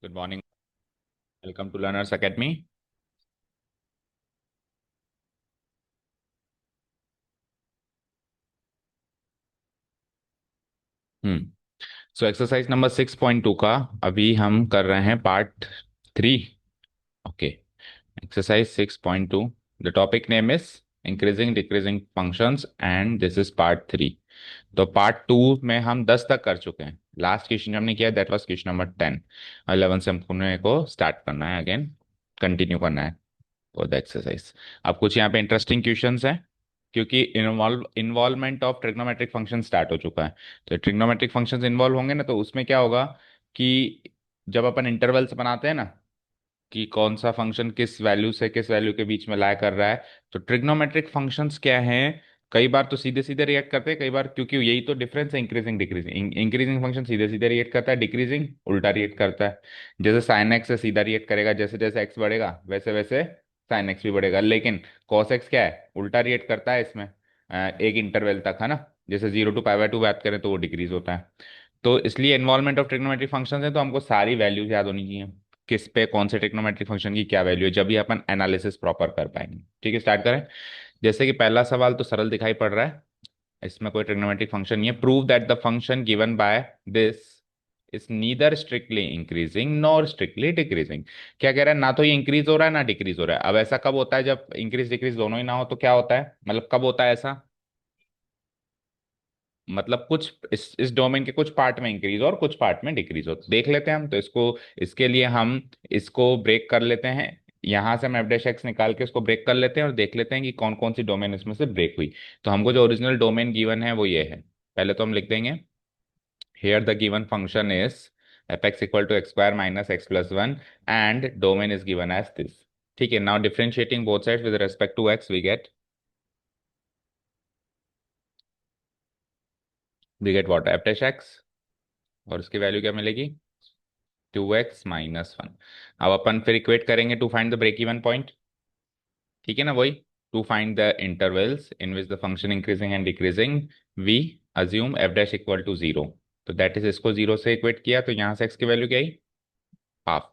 Good morning. Welcome to learners academy. Hmm. So exercise number 6.2 का अभी हम कर रहे हैं part 3। Okay. Exercise 6.2। The topic name is increasing decreasing functions and this is part 3। तो part 2 में हम 10 तक कर चुके हैं। लास्ट क्वेश्चन हमने किया दैट वाज क्वेश्चन नंबर 10। 11 से हमको को स्टार्ट करना है अगेन, कंटिन्यू करना है फॉर द एक्सरसाइज। अब कुछ यहाँ पे इंटरेस्टिंग क्वेश्चंस हैं क्योंकि involvement of trigonometric function start हो चुका है। तो ट्रिग्नोमेट्रिक फंक्शंस इन्वॉल्व होंगे ना, तो उसमें क्या होगा कि जब अपन इंटरवल्स बनाते हैं ना कि कौन सा फंक्शन किस वैल्यू से किस वैल्यू के बीच में लाई कर रहा है, तो ट्रिग्नोमेट्रिक फंक्शंस क्या हैं। कई बार तो सीधे सीधे रिएक्ट करते हैं, कई बार क्योंकि यही तो डिफरेंस है इंक्रीजिंग डिक्रीजिंग। इंक्रीजिंग फंक्शन सीधे सीधे रिएक्ट करता है, डिक्रीजिंग उल्टा रिएक्ट करता है। जैसे साइन एक्स से सीधा रिएक्ट करेगा, जैसे जैसे एक्स बढ़ेगा वैसे वैसे साइन एक्स भी बढ़ेगा। लेकिन कॉस एक्स क्या है, उल्टा रिएक्ट करता है इसमें एक इंटरवल तक, है ना। जैसे 0 to π/2 बात करें तो वो डिक्रीज होता है। तो इसलिए इन्वॉल्वमेंट ऑफ ट्रिग्नोमेट्रिक फंक्शन है तो हमको सारी वैल्यूज याद होनी चाहिए, किस पे कौन से ट्रिग्नोमेट्रिक फंक्शन की क्या वैल्यू है, जब भी अपन एनालिसिस प्रॉपर कर पाएंगे। ठीक है, स्टार्ट करें। जैसे कि पहला सवाल तो सरल दिखाई पड़ रहा है, इसमें कोई ट्रिग्नोमेट्रिक फंक्शन नहीं है। Prove that the function given by this is neither strictly increasing nor strictly decreasing. क्या कह रहा है, ना तो ये इंक्रीज हो रहा है ना डिक्रीज हो रहा है। अब ऐसा कब होता है, जब इंक्रीज डिक्रीज दोनों ही ना हो तो क्या होता है, मतलब कब होता है ऐसा, मतलब कुछ इस डोमेन के कुछ पार्ट में इंक्रीज और कुछ पार्ट में डिक्रीज हो। देख लेते हैं हम तो इसको। इसके लिए हम इसको ब्रेक कर लेते हैं। यहां से हम एफ डैश एक्स निकाल के इसको ब्रेक कर लेते हैं और देख लेते हैं कि कौन कौन सी डोमेन इसमें से ब्रेक हुई। तो हमको जो ओरिजिनल डोमेन गिवन है वो ये है। पहले तो हम लिख देंगे here the given function is F X equal to X square minus X plus one and domain is given as this. ठीक है, now differentiating both sides with respect to x we get what, F dash X, और उसकी value क्या मिलेगी, 2x - 1। अब अपन फिर equate करेंगे to find the break even point. ठीक है ना, वही to find the intervals in which the function increasing and decreasing we assume F dash equal to zero. तो दैट इज, इसको जीरो से इक्वेट किया तो यहाँ से एक्स की वैल्यू क्या आई, हाफ।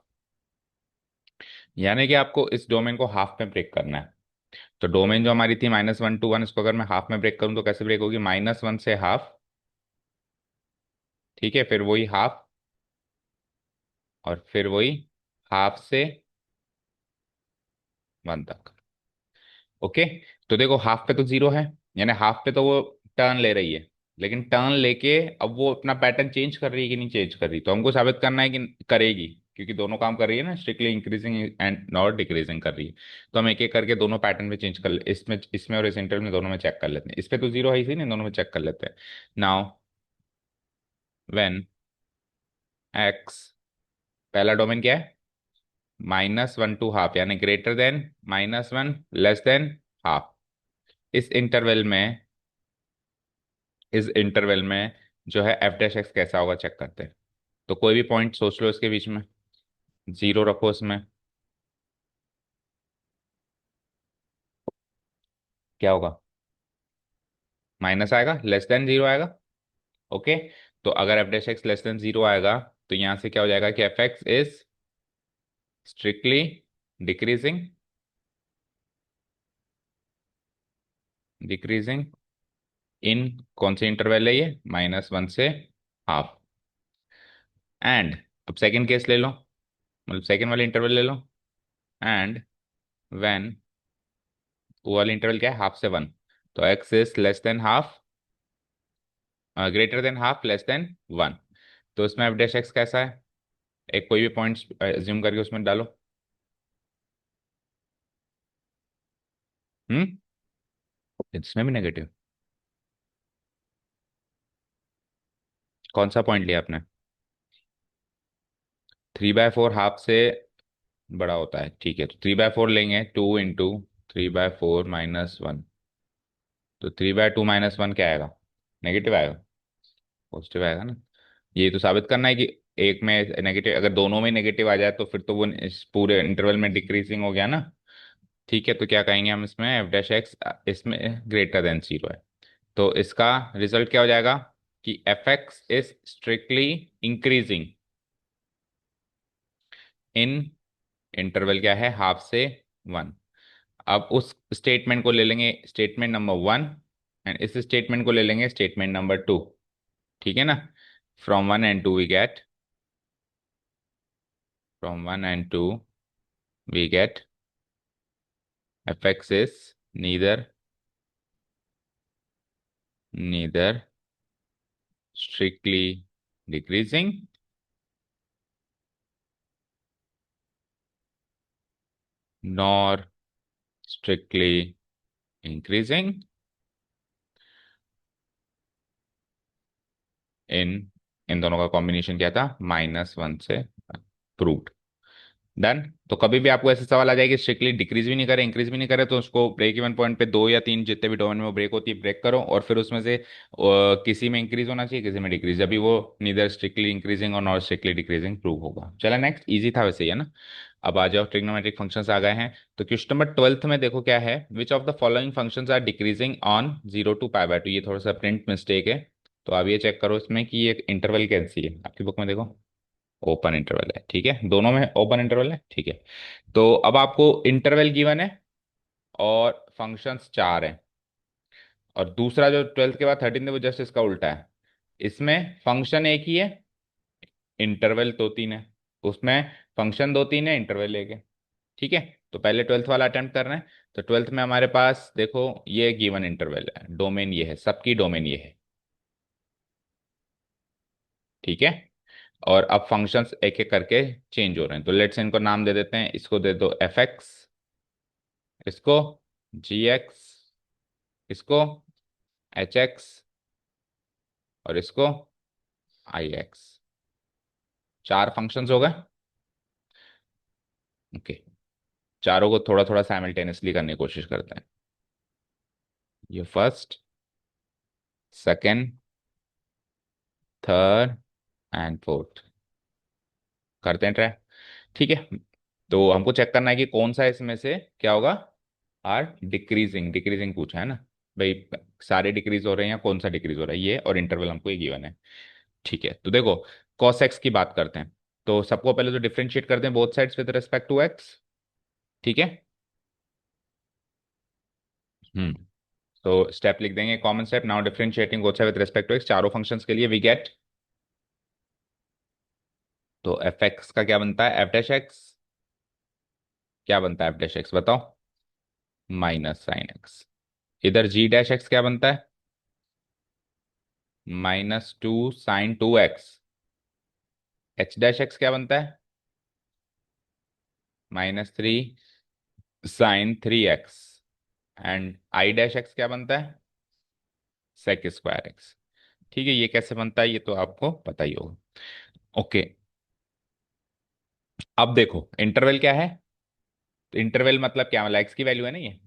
यानी कि आपको इस डोमेन को हाफ में ब्रेक करना है। तो डोमेन जो हमारी थी -1 to 1, इसको अगर मैं हाफ में ब्रेक करूँ तो कैसे ब्रेक होगी, -1 से हाफ। ठीक है, फिर वही हाफ, और फिर वही हाफ से 1 तक। ओके। तो देखो हाफ पे तो जीरो है, यानी हाफ पे तो वो टर्न ले रही है। लेकिन टर्न लेके अब वो अपना पैटर्न चेंज कर रही है कि नहीं चेंज कर रही, तो हमको साबित करना है कि करेगी, क्योंकि दोनों काम कर रही है ना, strictly increasing and not decreasing कर रही है। तो हम एक एक करके दोनों पैटर्न में चेंज कर ले, इसमें इसमें और इस इंटरवल में दोनों में चेक कर लेते हैं। इस पे तो जीरो है ही नहीं, दोनों में चेक कर लेते हैं। नाउ व्हेन एक्स, पहला डोमेन क्या है, -1 to हाफ, यानी greater than -1 less than half. इस इंटरवल में, इस इंटरवल में जो है एफ डैश एक्स कैसा होगा चेक करते हैं। तो कोई भी पॉइंट सोच लो इसके बीच में, जीरो रखो इसमें, क्या होगा, माइनस आएगा, लेस देन जीरो आएगा। ओके। तो अगर F dash x less than zero आएगा तो यहां से क्या हो जाएगा कि F x is strictly decreasing, decreasing in कौन से इंटरवल है ये, -1 से हाफ। एंड अब सेकंड केस ले लो, मतलब सेकंड वाले इंटरवल ले लो। एंड व्हेन, वो वाला इंटरवल क्या है, हाफ से 1। तो x is less than half, greater than half, less than 1। तो उसमें एफ डैश एक्स कैसा है, एक कोई भी पॉइंट एज्यूम करके उसमें डालो। हम्म। इसमें भी नेगेटिव, कौन सा पॉइंट लिया आपने, 3/4 हाफ से बड़ा होता है। ठीक है, तो 3/4 लेंगे, 2 × 3/4 - 1। तो 3/2 - 1 क्या आएगा, नेगेटिव आएगा, पॉजिटिव आएगा ना। ये तो साबित करना है कि एक में नेगेटिव, अगर दोनों में नेगेटिव आ जाए तो फिर तो वो इस पूरे इंटरवल में डिक्रीजिंग हो गया ना। ठीक है, तो क्या कहेंगे हम इसमें, एफ डैश एक्स इसमें ग्रेटर देन जीरो है। तो इसका रिजल्ट क्या हो जाएगा कि F x is strictly increasing, in interval क्या है, हाफ से 1। अब उस स्टेटमेंट को ले लेंगे स्टेटमेंट नंबर 1, एंड इस स्टेटमेंट को ले लेंगे स्टेटमेंट नंबर 2। ठीक है ना। From 1 and 2 we get, from 1 and 2 we get fx is neither strictly decreasing nor strictly increasing in इन दोनों का कॉम्बिनेशन क्या था, -1 से प्रूव्ड। डन। तो कभी भी आपको ऐसे सवाल आ जाएगा स्ट्रिक्टली डिक्रीज भी नहीं करे इंक्रीज भी नहीं करे, तो उसको ब्रेक इवन पॉइंट पे 2 या 3 जितने भी डोमेन में वो ब्रेक होती है ब्रेक करो, और फिर उसमें से किसी में इंक्रीज होना चाहिए किसी में डिक्रीज, अभी वो नीदर स्ट्रिक्टली इंक्रीजिंग और नॉट स्ट्रिक्टली डिक्रीजिंग प्रूव होगा। चला नेक्स्ट, इजी था वैसे ही है ना। अब आ जाओ, ट्रिग्नोमेट्रिक फंक्शंस आ गए हैं। तो क्वेश्चन नंबर 12th में देखो क्या है, which of the following functions are decreasing on 0 to π/2। ये थोड़ा सा प्रिंट मिस्टेक है, तो अब ये चेक करो इसमें कि ये इंटरवल कैसी है, आपकी बुक में देखो ओपन इंटरवल है। ठीक है, दोनों में ओपन इंटरवल है। ठीक है, तो अब आपको इंटरवल गिवन है और फंक्शंस 4 हैं, और दूसरा जो 12th के बाद 13 है वो जस्ट इसका उल्टा है। इसमें फंक्शन एक ही है, इंटरवल 2 3 है। उसमें फंक्शन 2 3 है, इंटरवल एक है। ठीक है, तो पहले 12th वाला अटेम्प्ट कर रहे हैं। तो 12th में हमारे पास देखो ये गिवन इंटरवल है, डोमेन ये है, सबकी डोमेन ये है। ठीक है, और अब फंक्शंस एक एक करके चेंज हो रहे हैं, तो लेट्स इनको नाम दे देते हैं। इसको दे दो fx, इसको gx, इसको hx, और इसको ix। 4 फंक्शंस हो गए। ओके, चारों को थोड़ा थोड़ा साइमल्टेनियसली करने की कोशिश करते हैं। ये first, second, third and fourth करते हैं ट्राई। ठीक है, तो हमको चेक करना है कि कौन सा इसमें से क्या होगा, आर डिक्रीजिंग। डिक्रीजिंग पूछा है ना भाई, सारे डिक्रीज हो रहे हैं या कौन सा डिक्रीज हो रहा है, ये और इंटरवल हमको ये गिवन है। ठीक है, तो देखो cos x की बात करते हैं। तो सबको पहले तो डिफरेंशिएट करते हैं both sides with respect to x। ठीक है। हम्म, तो स्टेप लिख देंगे, common step, now differentiating both side with respect to x चारों फंक्शंस के लिए वी गेट। तो एफ एक्स का क्या बनता है, एफ डैश एक्स क्या बनता है, एफ डैश एक्स बताओ, -sin x। इधर जी डैश एक्स क्या बनता है, -2 sin 2x। H dash x क्या बनता है, -3 sin 3x। And I dash x क्या बनता है, sec² x। ठीक है, ये कैसे बनता है ये तो आपको पता ही होगा। ओके, अब देखो इंटरवल क्या है, तो इंटरवल मतलब क्या, मतलब एक्स की वैल्यू है ना ये,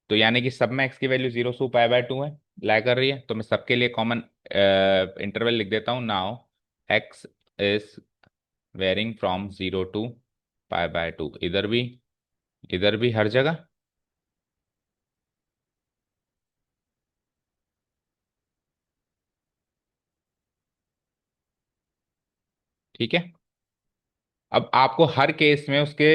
तो यानी कि सब में एक्स की वैल्यू 0 से π/2 है, लाई कर रही है, तो मैं सबके लिए कॉमन इंटरवल लिख देता हूँ। Now X is varying from 0 to π/2, इधर भी हर जगह। ठीक है, अब आपको हर केस में उसके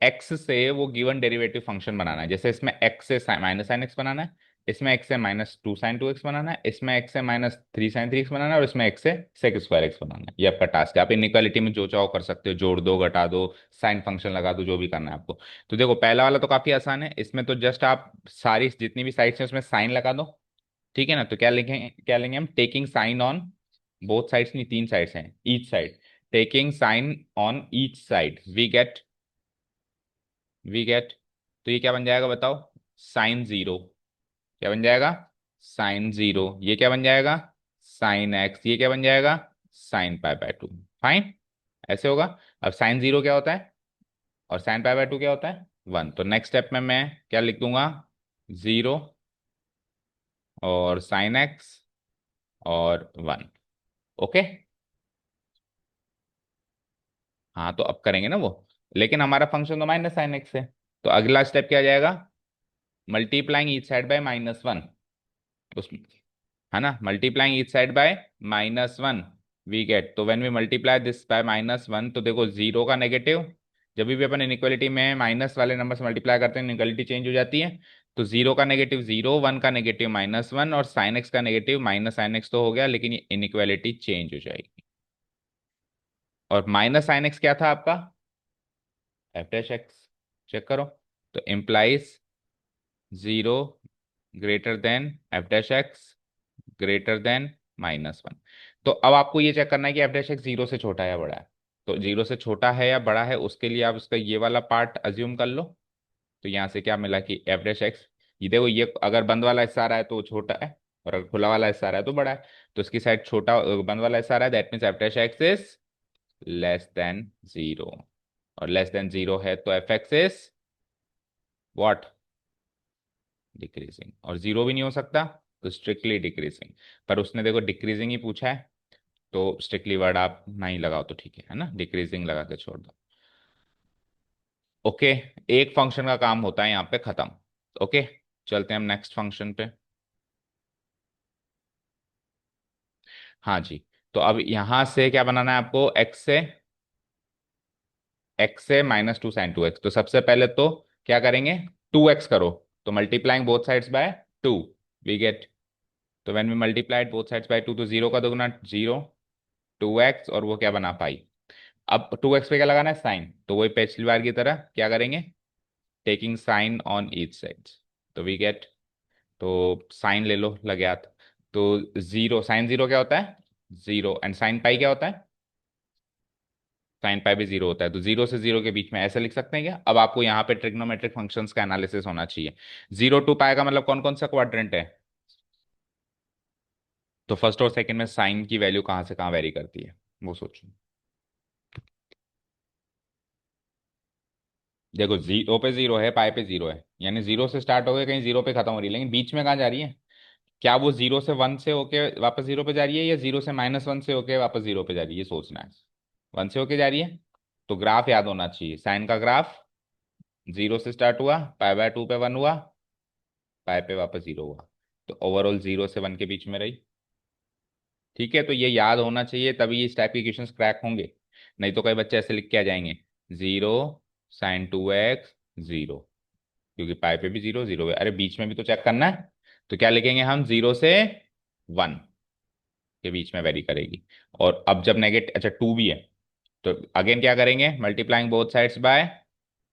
एक्स से वो गिवन डेरिवेटिव फंक्शन बनाना है। जैसे इसमें एक्स से -sin x बनाना है, इसमें एक्स से -2 sin 2x बनाना है, इसमें एक्स से -3 sin 3x बनाना है, और इसमें एक्स से sec² x बनाना है। ये आपका टास्क है। आप इनइक्वालिटी में जो चाहो कर सकते हो, जोड़ दो घटा दो, साइन फंक्शन लगा दो, जो भी करना है आपको। तो देखो पहला वाला तो काफी आसान है, इसमें तो जस्ट आप सारी जितनी भी साइड्स हैं उसमें साइन लगा दो। ठीक है ना, तो क्या लेंगे हम, taking sign on both sides, नहीं 3 साइड्स हैं, each side taking sign on each side we get. तो ये क्या बन जाएगा बताओ, sin 0। क्या बन जाएगा, sin 0। ये क्या बन जाएगा, sin x। ये क्या बन जाएगा, sin π/2। फाइन, ऐसे होगा। अब sin 0 क्या होता है और sin π/2 क्या होता है, 1। तो नेक्स्ट स्टेप में मैं क्या लिख दूंगा, 0 और sin x और 1। ओके, हाँ तो अब करेंगे ना वो, लेकिन हमारा फंक्शन तो -sin x है, तो अगला स्टेप क्या आ जाएगा, मल्टीप्लाइंग ईच साइड बाय -1। उस है ना, multiplying each side by -1 we get. तो when we multiply this by -1, तो देखो 0 का नेगेटिव जब भी अपन इनइक्वालिटी में माइनस वाले नंबर से मल्टीप्लाई करते हैं इनइक्वालिटी चेंज हो जाती है। तो जीरो का नेगेटिव जीरो, वन का नेगेटिव माइनस वन और साइन एक्स का नेगेटिव माइनस साइन एक्स तो हो गया, लेकिन ये इनइक्वालिटी चेंज हो जाएगी। और माइनस साइन एक्स क्या था आपका? F dash x. चेक करो। तो implies zero greater than F dash x greater than minus one. तो अब आपको ये चेक करना है कि एफ डैश एक्स जीरो से छोटा है या बड़ा है। तो जीरो से छोटा है या बड़ा है उसके लिए आप उसका ये वाला पार्ट अज्यूम कर लो। तो यहाँ से क्या मिला कि एफ डैश एक्स, ये देखो, ये अगर बंद वाला हिस्सा आ रहा है तो वो छोटा है, और अगर खुला वाला हिस्सा आ रहा है तो बड़ा है। तो इसकी साइड छोटा बंद वाला हिस्सा आ रहा है, that means F dash x is less than zero. और लेस देन जीरो है तो F x is what? Decreasing. और जीरो भी नहीं हो सकता, तो स्ट्रिक्टली डिक्रीजिंग। पर उसने देखो डिक्रीजिंग ही पूछा है, तो स्ट्रिक्टली वर्ड आप नहीं लगाओ तो ठीक है ना, डिक्रीजिंग लगा के छोड़ दो। ओके। एक फंक्शन का काम होता है यहाँ पे खत्म। ओके, चलते हैं हम नेक्स्ट फंक्शन पे। हाँ जी। तो अब यहां से क्या बनाना है आपको? एक्स से minus two sign to x. तो सबसे पहले तो क्या करेंगे? टू एक्स करो। तो multiplying both sides by two, we get. तो when we multiplied both sides by two, तो जीरो का दोगुना जीरो, टू एक्स, और वो क्या बना पाई। अब टू एक्स पे क्या लगाना है? साइन। तो वही पिछली बार की तरह क्या करेंगे? Taking sign on each side. तो वी गेट, तो साइन ले लो लगे हाथ। तो जीरो, साइन जीरो क्या होता है? जीरो। एंड साइन पाई क्या होता है? साइन पाई भी जीरो होता है। तो जीरो से जीरो के बीच में ऐसे लिख सकते हैं क्या? अब आपको यहाँ पे ट्रिग्नोमेट्रिक फंक्शंस का एनालिसिस होना चाहिए। जीरो टू पाई का मतलब कौन कौन सा क्वाड्रेंट है? तो फर्स्ट और सेकंड में साइन की वैल्यू कहाँ से कहाँ वेरी करती है, वो सोचो। देखो, जीरो पे जीरो है, पाई पे जीरो है, यानी जीरो से स्टार्ट हो गए, कहीं जीरो पे खत्म हो रही है, लेकिन बीच में कहाँ जा रही है? क्या वो जीरो से वन से होके वापस जीरो पे जा रही है, या जीरो से माइनस वन से होके वापस जीरो पे जा रही है, ये सोचना है। वन से होके जा रही है। तो ग्राफ याद होना चाहिए, साइन का ग्राफ जीरो से स्टार्ट हुआ, पाई बाय टू पे वन हुआ, पाई पे वापस जीरो हुआ। तो ओवरऑल जीरो से वन के बीच में रही। ठीक है, तो ये याद होना चाहिए, तभी इस टाइप के क्वेश्चंस क्रैक होंगे। नहीं तो कई बच्चे ऐसे लिख के आ जाएंगे, zero sine to x zero, क्योंकि पाई पे भी जीरो जीरो है, अरे बीच में भी तो चेक करना है। तो क्या लिखेंगे हम? जीरो से वन के बीच में वेरी करेगी। और अब जब नेगेटिव, अच्छा टू भी है, तो अगेन क्या करेंगे? मल्टीप्लाइंग बोथ साइड्स बाय,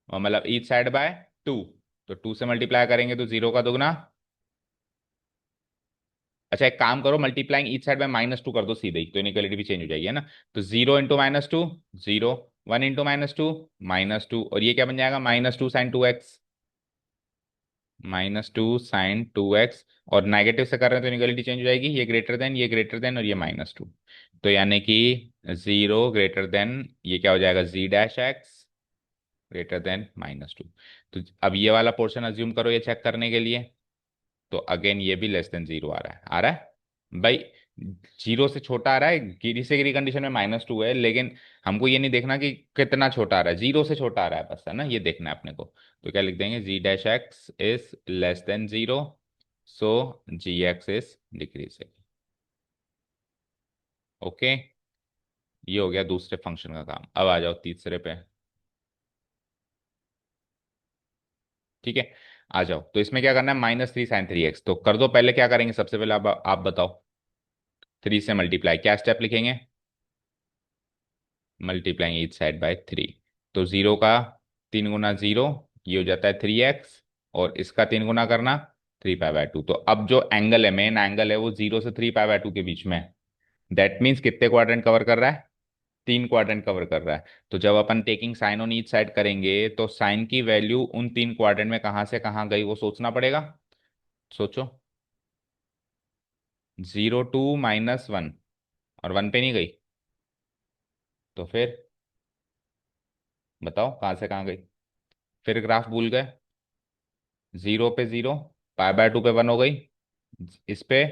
मतलब ईच साइड बाय टू। तो टू से मल्टीप्लाई करेंगे तो जीरो का दुगना। अच्छा एक काम करो, multiplying each side bye minus two कर दो सीधे ही, तो इनइक्वालिटी भी चेंज हो जाएगी, है ना। तो zero into minus two zero, one into minus two, और ये क्या बन जाएगा? Minus two sign to x. Minus two sign to x. और नेगेटिव से कर रहे हैं तो इनइक्वालिटी चेंज हो जाएगी, ये ग्रेटर देन, ये ग्रेटर देन, और ये माइनस टू। तो यानी कि जीरो ग्रेटर देन, ये क्या हो जाएगा? G dash x greater than minus two. तो अब ये वाला पोर्शन अज्यूम करो ये चेक करने के लिए। तो अगेन ये भी लेस देन जीरो आ रहा है, आ रहा है भाई। जीरो से छोटा आ रहा है, गिरी से गिरी कंडीशन में माइनस टू है, लेकिन हमको ये नहीं देखना कि कितना छोटा आ रहा है, जीरो से छोटा आ रहा है बस, है ना, ये देखना है अपने को। तो क्या लिख देंगे? G dash x is less than zero, so g x is decreasing. Okay, ये हो गया दूसरे फंक्शन का काम। अब आ जाओ तीसरे पे। ठीक है, आ जाओ। तो इसमें क्या करना है? Minus three sine three x. तो कर दो, पहले क्या करेंगे सबसे पहले, आप बताओ। थ्री से मल्टीप्लाई, क्या स्टेप लिखेंगे? Multiplying each side by three. तो जीरो का तीन गुना जीरो, ये हो जाता है थ्री एक्स, और इसका तीन गुना करना थ्री पाई बाय टू। तो अब जो एंगल है, मेन एंगल है, वो जीरो से थ्री पाई बाय टू के बीच में है। दैट मीन्स कितने क्वाड्रेंट कवर कर रहा है? तीन क्वाड्रेंट कवर कर रहा है। तो जब अपन taking sign on each side करेंगे, तो साइन की वैल्यू उन तीन क्वाड्रेंट में कहाँ से कहाँ गई वो सोचना पड़ेगा। सोचो। जीरो टू माइनस वन, और वन पे नहीं गई, तो फिर बताओ कहाँ से कहाँ गई। फिर ग्राफ भूल गए, जीरो पे जीरो, पाई बाय टू पे वन हो गई, इस पे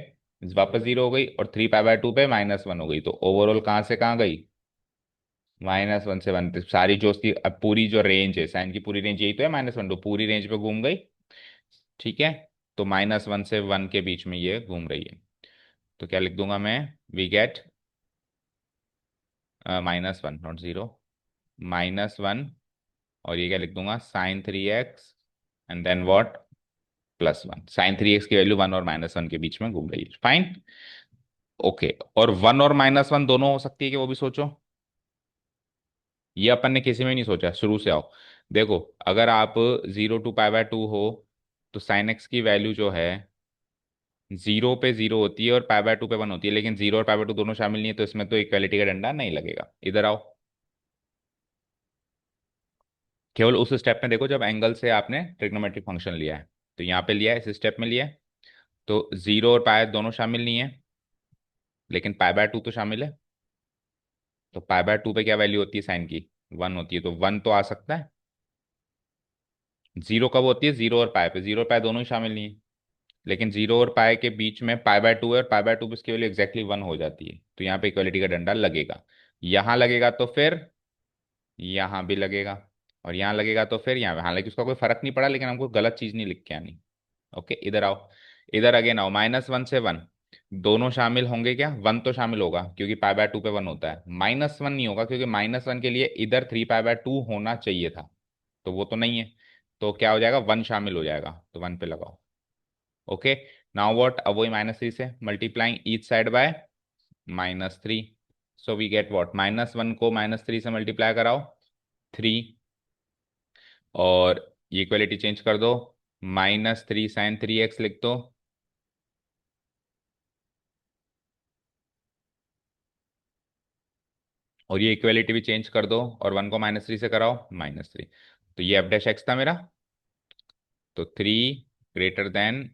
वापस जीरो हो गई, और थ्री पाई बाय टू पे माइनस वन हो गई। तो ओवरऑल कहाँ से कहाँ गई? माइनस वन से वन। सारी जो उसकी अब पूरी जो रेंज है, साइन की पूरी रेंज यही तो है, माइनस वन टू, पूरी रेंज पे घूम गई। ठीक है, तो माइनस वन से वन के बीच में ये घूम रही है। तो क्या लिख दूंगा मैं? We get minus one, not zero, minus one और ये क्या लिख दूंगा, sine 3x and then what, +1। Sine 3x की वैल्यू 1 और -1 के बीच में घूम रही है, फाइन। ओके, और 1 और -1 दोनों हो सकती है कि, वो भी सोचो। ये अपन ने किसी में नहीं सोचा, शुरू से आओ। देखो, अगर आप 0 to π/2 हो, तो साइन एक्स की वैल्यू जो है 0 पे 0 होती है और π/2 पे 1 होती है, लेकिन 0 और π/2 दोनों शामिल नहीं है, तो इसमें तो इक्वालिटी का डंडा नहीं लगेगा। इधर आओ, केवल उस स्टेप में देखो जब एंगल से आपने ट्रिग्नोमेट्रिक फंक्शन लिया है। तो यहाँ पे लिया है, इस स्टेप में लिया है, तो 0 और π दोनों शामिल नहीं है, लेकिन π/2 तो शामिल है। तो π/2 पे क्या वैल्यू होती है साइन की, 1 होती है, तो 1 तो आ सकता है। 0 कब होती है, 0 और π पे, 0 और π दोनों ही शामिल नहीं है, लेकिन 0 और π के बीच में π/2 है, और π/2 पे इसकी वैल्यू एग्जैक्टली 1 हो जाती है, तो यहाँ पे इक्वलिटी का डंडा लगेगा। यहाँ लगेगा तो फिर यहाँ भी लगेगा, और यहाँ लगेगा तो फिर यहाँ, हालांकि उसका कोई फर्क नहीं पड़ा, लेकिन हमको गलत चीज नहीं लिख के आनी। ओके, इधर आओ, इधर अगेन आओ, -1 से 1 दोनों शामिल होंगे क्या, 1 तो शामिल होगा क्योंकि π/2 पे 1 होता है, -1 नहीं होगा क्योंकि -1 के लिए इधर 3π/2 होना चाहिए था, तो वो तो नहीं है। तो क्या हो जाएगा, 1 शामिल हो जाएगा, तो 1 पे लगाओ। ओके, नाउ व्हाट, अब वही -3 से multiplying each side by -3, so we get what, -1 को -3 से मल्टीप्लाई कराओ, 3, और ये इक्वलिटी चेंज कर दो, -3 sin 3x लिख दो, और ये इक्वलिटी भी चेंज कर दो, और 1 को -3 से कराओ, -3। तो ये f'(x) था मेरा, तो 3 ग्रेटर देन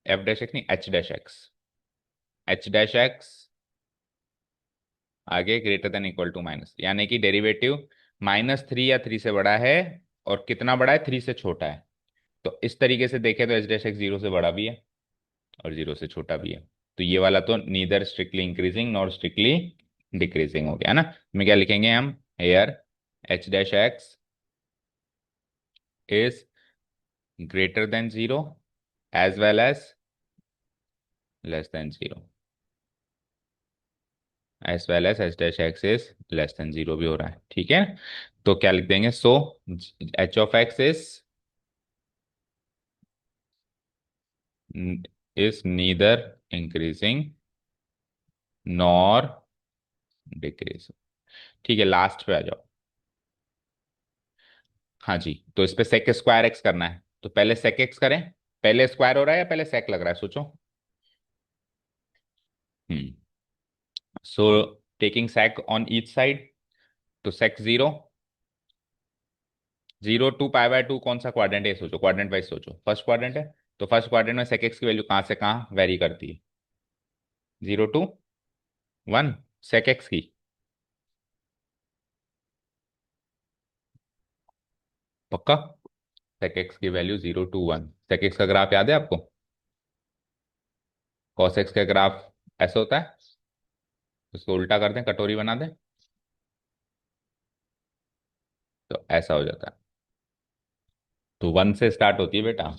f'(x) नहीं, h'(x), h'(x) आगे greater than equal to minus, यानी कि डेरिवेटिव -3 या 3 से बड़ा है, और कितना बड़ा है, 3 से छोटा है। तो इस तरीके से देखें तो h'(x) 0 से बड़ा भी है और 0 से छोटा भी है। तो ये वाला तो neither strictly increasing nor strictly decreasing हो गया ना। में क्या लिखेंगे हम, here h'(x) is greater than 0 as well as less than 0, as well as h'(x) is less than 0 भी हो रहा है, ठीक है। तो क्या लिख देंगे, सो h((x) is neither increasing nor decreasing. ठीक है, लास्ट पे आ जाओ। हाँ जी, तो इस पे सेक स्क्वायर एक्स करना है, तो पहले सेक एक्स करें। पहले स्क्वायर हो रहा है या पहले सेक लग रहा है, सोचो। Hmm, so taking sec on each side, तो सेक 0, 0 to π/2 कौन सा क्वाड्रेंट है, सोचो, क्वाड्रेंट वाइज सोचो, फर्स्ट क्वाड्रेंट है। तो फर्स्ट क्वाड्रेंट में सेक एक्स की वैल्यू कहाँ से कहाँ वेरी करती है, 0 to 1 सेक एक्स की, पक्का। सेक एक्स की वैल्यू 0 to 1, सेक एक्स का ग्राफ याद है आपको, कॉस एक्स का ग्राफ ऐसा होता है, उसको उल्टा कर दें, कटोरी बना दें, तो ऐसा हो जाता है। तो 1 से स्टार्ट होती है बेटा,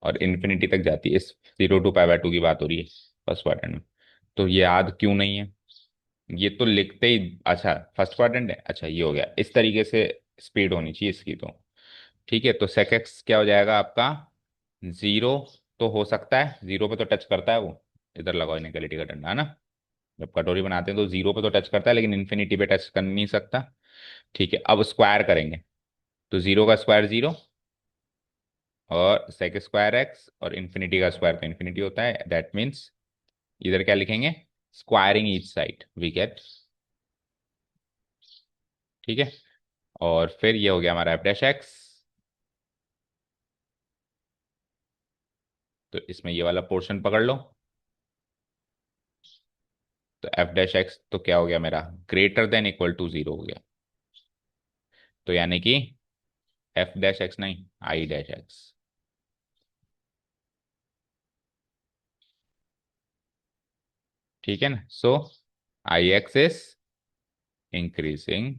और इन्फिनिटी तक जाती है, इस 0 to π/2 की बात हो रही है फर्स्ट क्वाड्रेंट में। तो ये याद क्यों नहीं है, ये तो लिखते ही, अच्छा फर्स्ट क्वाड्रेंट है, अच्छा ये हो गया, इस तरीके से स्पीड होनी चाहिए इसकी तो। ठीक है, तो sec x क्या हो जाएगा आपका, 0 तो हो सकता है, 0 पे तो टच करता है वो, इधर लगाओ इनइक्वालिटी का डंडा, है ना। जब कटोरी बनाते हैं तो 0 पे तो टच करता है, लेकिन इन्फिनिटी पे टच कर नहीं सकता। ठीक है, अब स्क्वायर करेंगे, तो 0 का स्क्वायर 0, और सेक स्क्वायर एक्स, और इन्फिनिटी का स्क्वायर तो इन्फिनिटी होता है, दैट मीन्स इधर क्या लिखेंगे, squaring each side we get, ठीक है। और फिर ये हो गया हमारा f'(x), तो इसमें ये वाला पोर्शन पकड़ लो, तो f'(x) तो क्या हो गया मेरा, ग्रेटर देन इक्वल टू 0 हो गया, तो यानी कि f'(x) नहीं, i'(x), ठीक है ना। सो ix इज इंक्रीजिंग,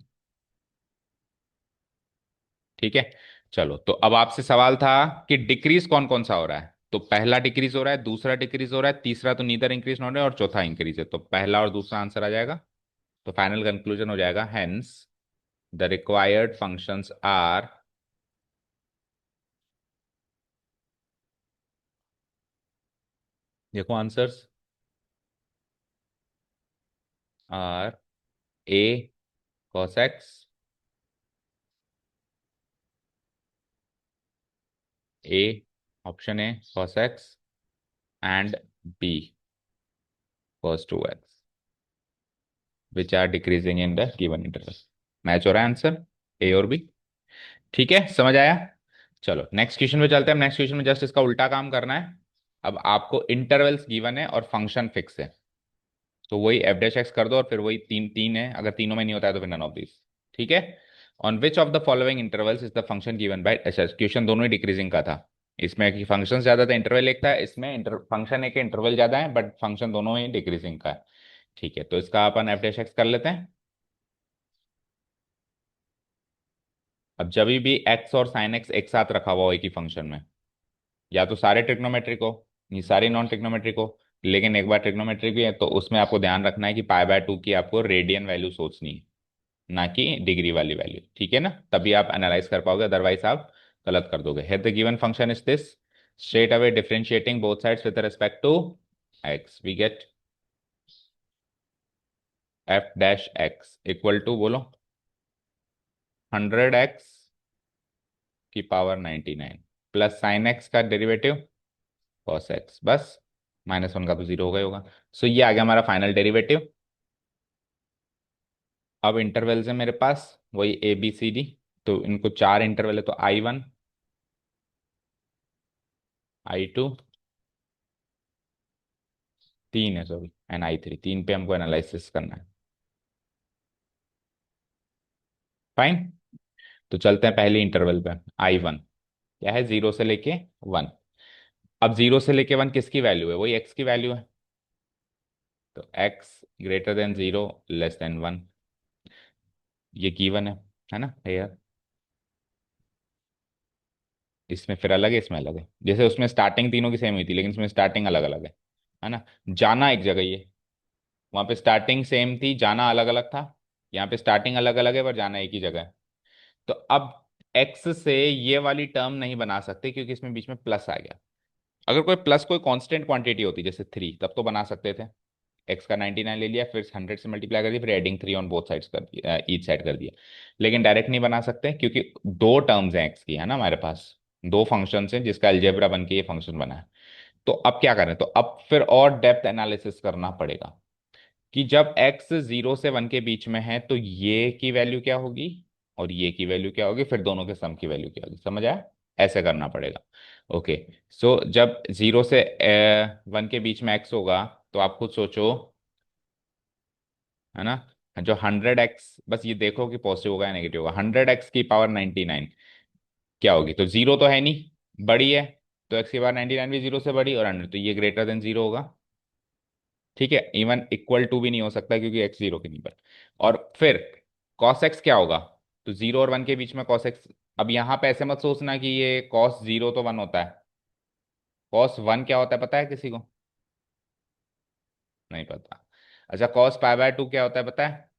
ठीक है। चलो, तो अब आपसे सवाल था कि डिक्रीज कौन कौन सा हो रहा है, तो पहला डिक्रीज हो रहा है, दूसरा डिक्रीज हो रहा है, तीसरा तो नीदर इंक्रीज हो रहा है, और चौथा इंक्रीज है, तो पहला और दूसरा आंसर आ जाएगा। तो फाइनल कंक्लूजन हो जाएगा, hence the required functions are देखो answers are A cos x, A option A cos x and B cos 2x which are decreasing in the given interval. Match हो रहा है आंसर ए और B. ठीक है, समझ आया। चलो नेक्स्ट क्वेश्चन पे चलते हैं। नेक्स्ट क्वेश्चन में जस्ट इसका उल्टा काम करना है। अब आपको इंटरवल्स गिवन है और फंक्शन फिक्स है, तो वही एफ डैश एक्स कर दो और फिर वही तीन तीन है, अगर तीनों में नहीं होता है तो फिर नन ऑफ दिस। ठीक है। On which of the following intervals is the function given by, अच्छा क्वेश्चन दोनों ही डिक्रीजिंग का था। इसमें कि फंक्शन ज्यादा था, इंटरवल एक था, इसमें फंक्शन एक इंटरवल ज्यादा है बट फंक्शन दोनों ही डिक्रीजिंग का है। ठीक है, तो इसका अपन एफ डैश एक्स कर लेते हैं। अब जब भी एक्स और साइन एक्स एक साथ रखा हुआ हो एक ही फंक्शन में, या तो सारे ट्रिग्नोमेट्रिक हो, ये सारे नॉन ट्रिग्नोमेट्रिक हो, लेकिन एक बार ट्रिग्नोमेट्रिक भी है तो उसमें आपको ध्यान रखना है कि पाई बाय टू की आपको रेडियन वैल्यू सोचनी है, ना कि डिग्री वाली वैल्यू। ठीक है ना, तभी आप एनालाइज कर पाओगे, अदरवाइज आप गलत कर दोगे। है the given function is this, straight away differentiating both sides with respect to x we get F dash x equal to बोलो 100x की पावर 99 प्लस साइन एक्स का डेरिवेटिव कॉस एक्स, बस माइनस वन का तो zero हो गया होगा। सो ये आ गया हमारा फाइनल डेरिवेटिव। अब इंटरवल्स है मेरे पास वही ए बी सी डी, तो इनको चार इंटरवल है, तो I1, I2, तीन है सॉरी, एंड I3, तीन पे हमको एनालिसिस करना है। फाइन, तो चलते हैं पहले इंटरवल पे। I1 क्या है, जीरो से लेके वन। अब जीरो से लेके वन किसकी वैल्यू है, वही एक्स की वैल्यू है, तो x greater than zero less than one, ये गिवन है ना यार। इसमें फिर अलग है, इसमें अलग है, जैसे उसमें स्टार्टिंग तीनों की सेम हुई थी लेकिन इसमें स्टार्टिंग अलग अलग है ना। जाना एक जगह ये, वहां पे स्टार्टिंग सेम थी, जाना अलग अलग था। यहाँ पे स्टार्टिंग अलग अलग है पर जाना एक ही जगह है। तो अब एक्स से ये वाली टर्म नहीं बना सकते क्योंकि इसमें बीच में प्लस आ गया। अगर कोई प्लस कोई कांस्टेंट क्वांटिटी होती जैसे थ्री, तब तो बना सकते थे। एक्स का 99 ले लिया, फिर 100 से मल्टीप्लाई कर दिया, फिर adding three on both sides कर दिया, ईच साइड कर दिया। लेकिन डायरेक्ट नहीं बना सकते क्योंकि दो टर्म्स हैं एक्स की, है ना हमारे पास, दो फंक्शन हैं जिसका अलजेब्रा बन के ये फंक्शन बना है। तो अब क्या करें, तो अब फिर और डेप्थ एनालिसिस करना पड़ेगा कि जब x जीरो से वन के बीच में है तो ये की वैल्यू क्या होगी और ये की वैल्यू क्या होगी, फिर दोनों के सम की वैल्यू क्या होगी, समझ आया। ऐसे करना पड़ेगा। ओके, सो जब जीरो से वन के बीच में x होगा, तो आप खुद सोचो, है ना, जो 100x, बस ये देखो कि पॉजिटिव होगा या नेगेटिव होगा, 100x की पावर 99 क्या होगी, तो जीरो तो है नहीं, बड़ी है, तो x की पावर 99 भी जीरो से बड़ी, और 100 तो ये ग्रेटर देन जीरो होगा। ठीक है, इवन इक्वल टू भी नहीं हो सकता क्योंकि एक्स जीरो के नहीं पर। और फिर कॉस एक्स क्या होगा, तो जीरो और वन के बीच में कॉस एक्स। अब यहाँ पे ऐसे मत सोचना कि ये कॉस जीरो तो वन होता है, कॉस वन क्या होता है पता है किसी को, नहीं पता। अच्छा, कॉस पाई बाय टू क्या होता है पता है,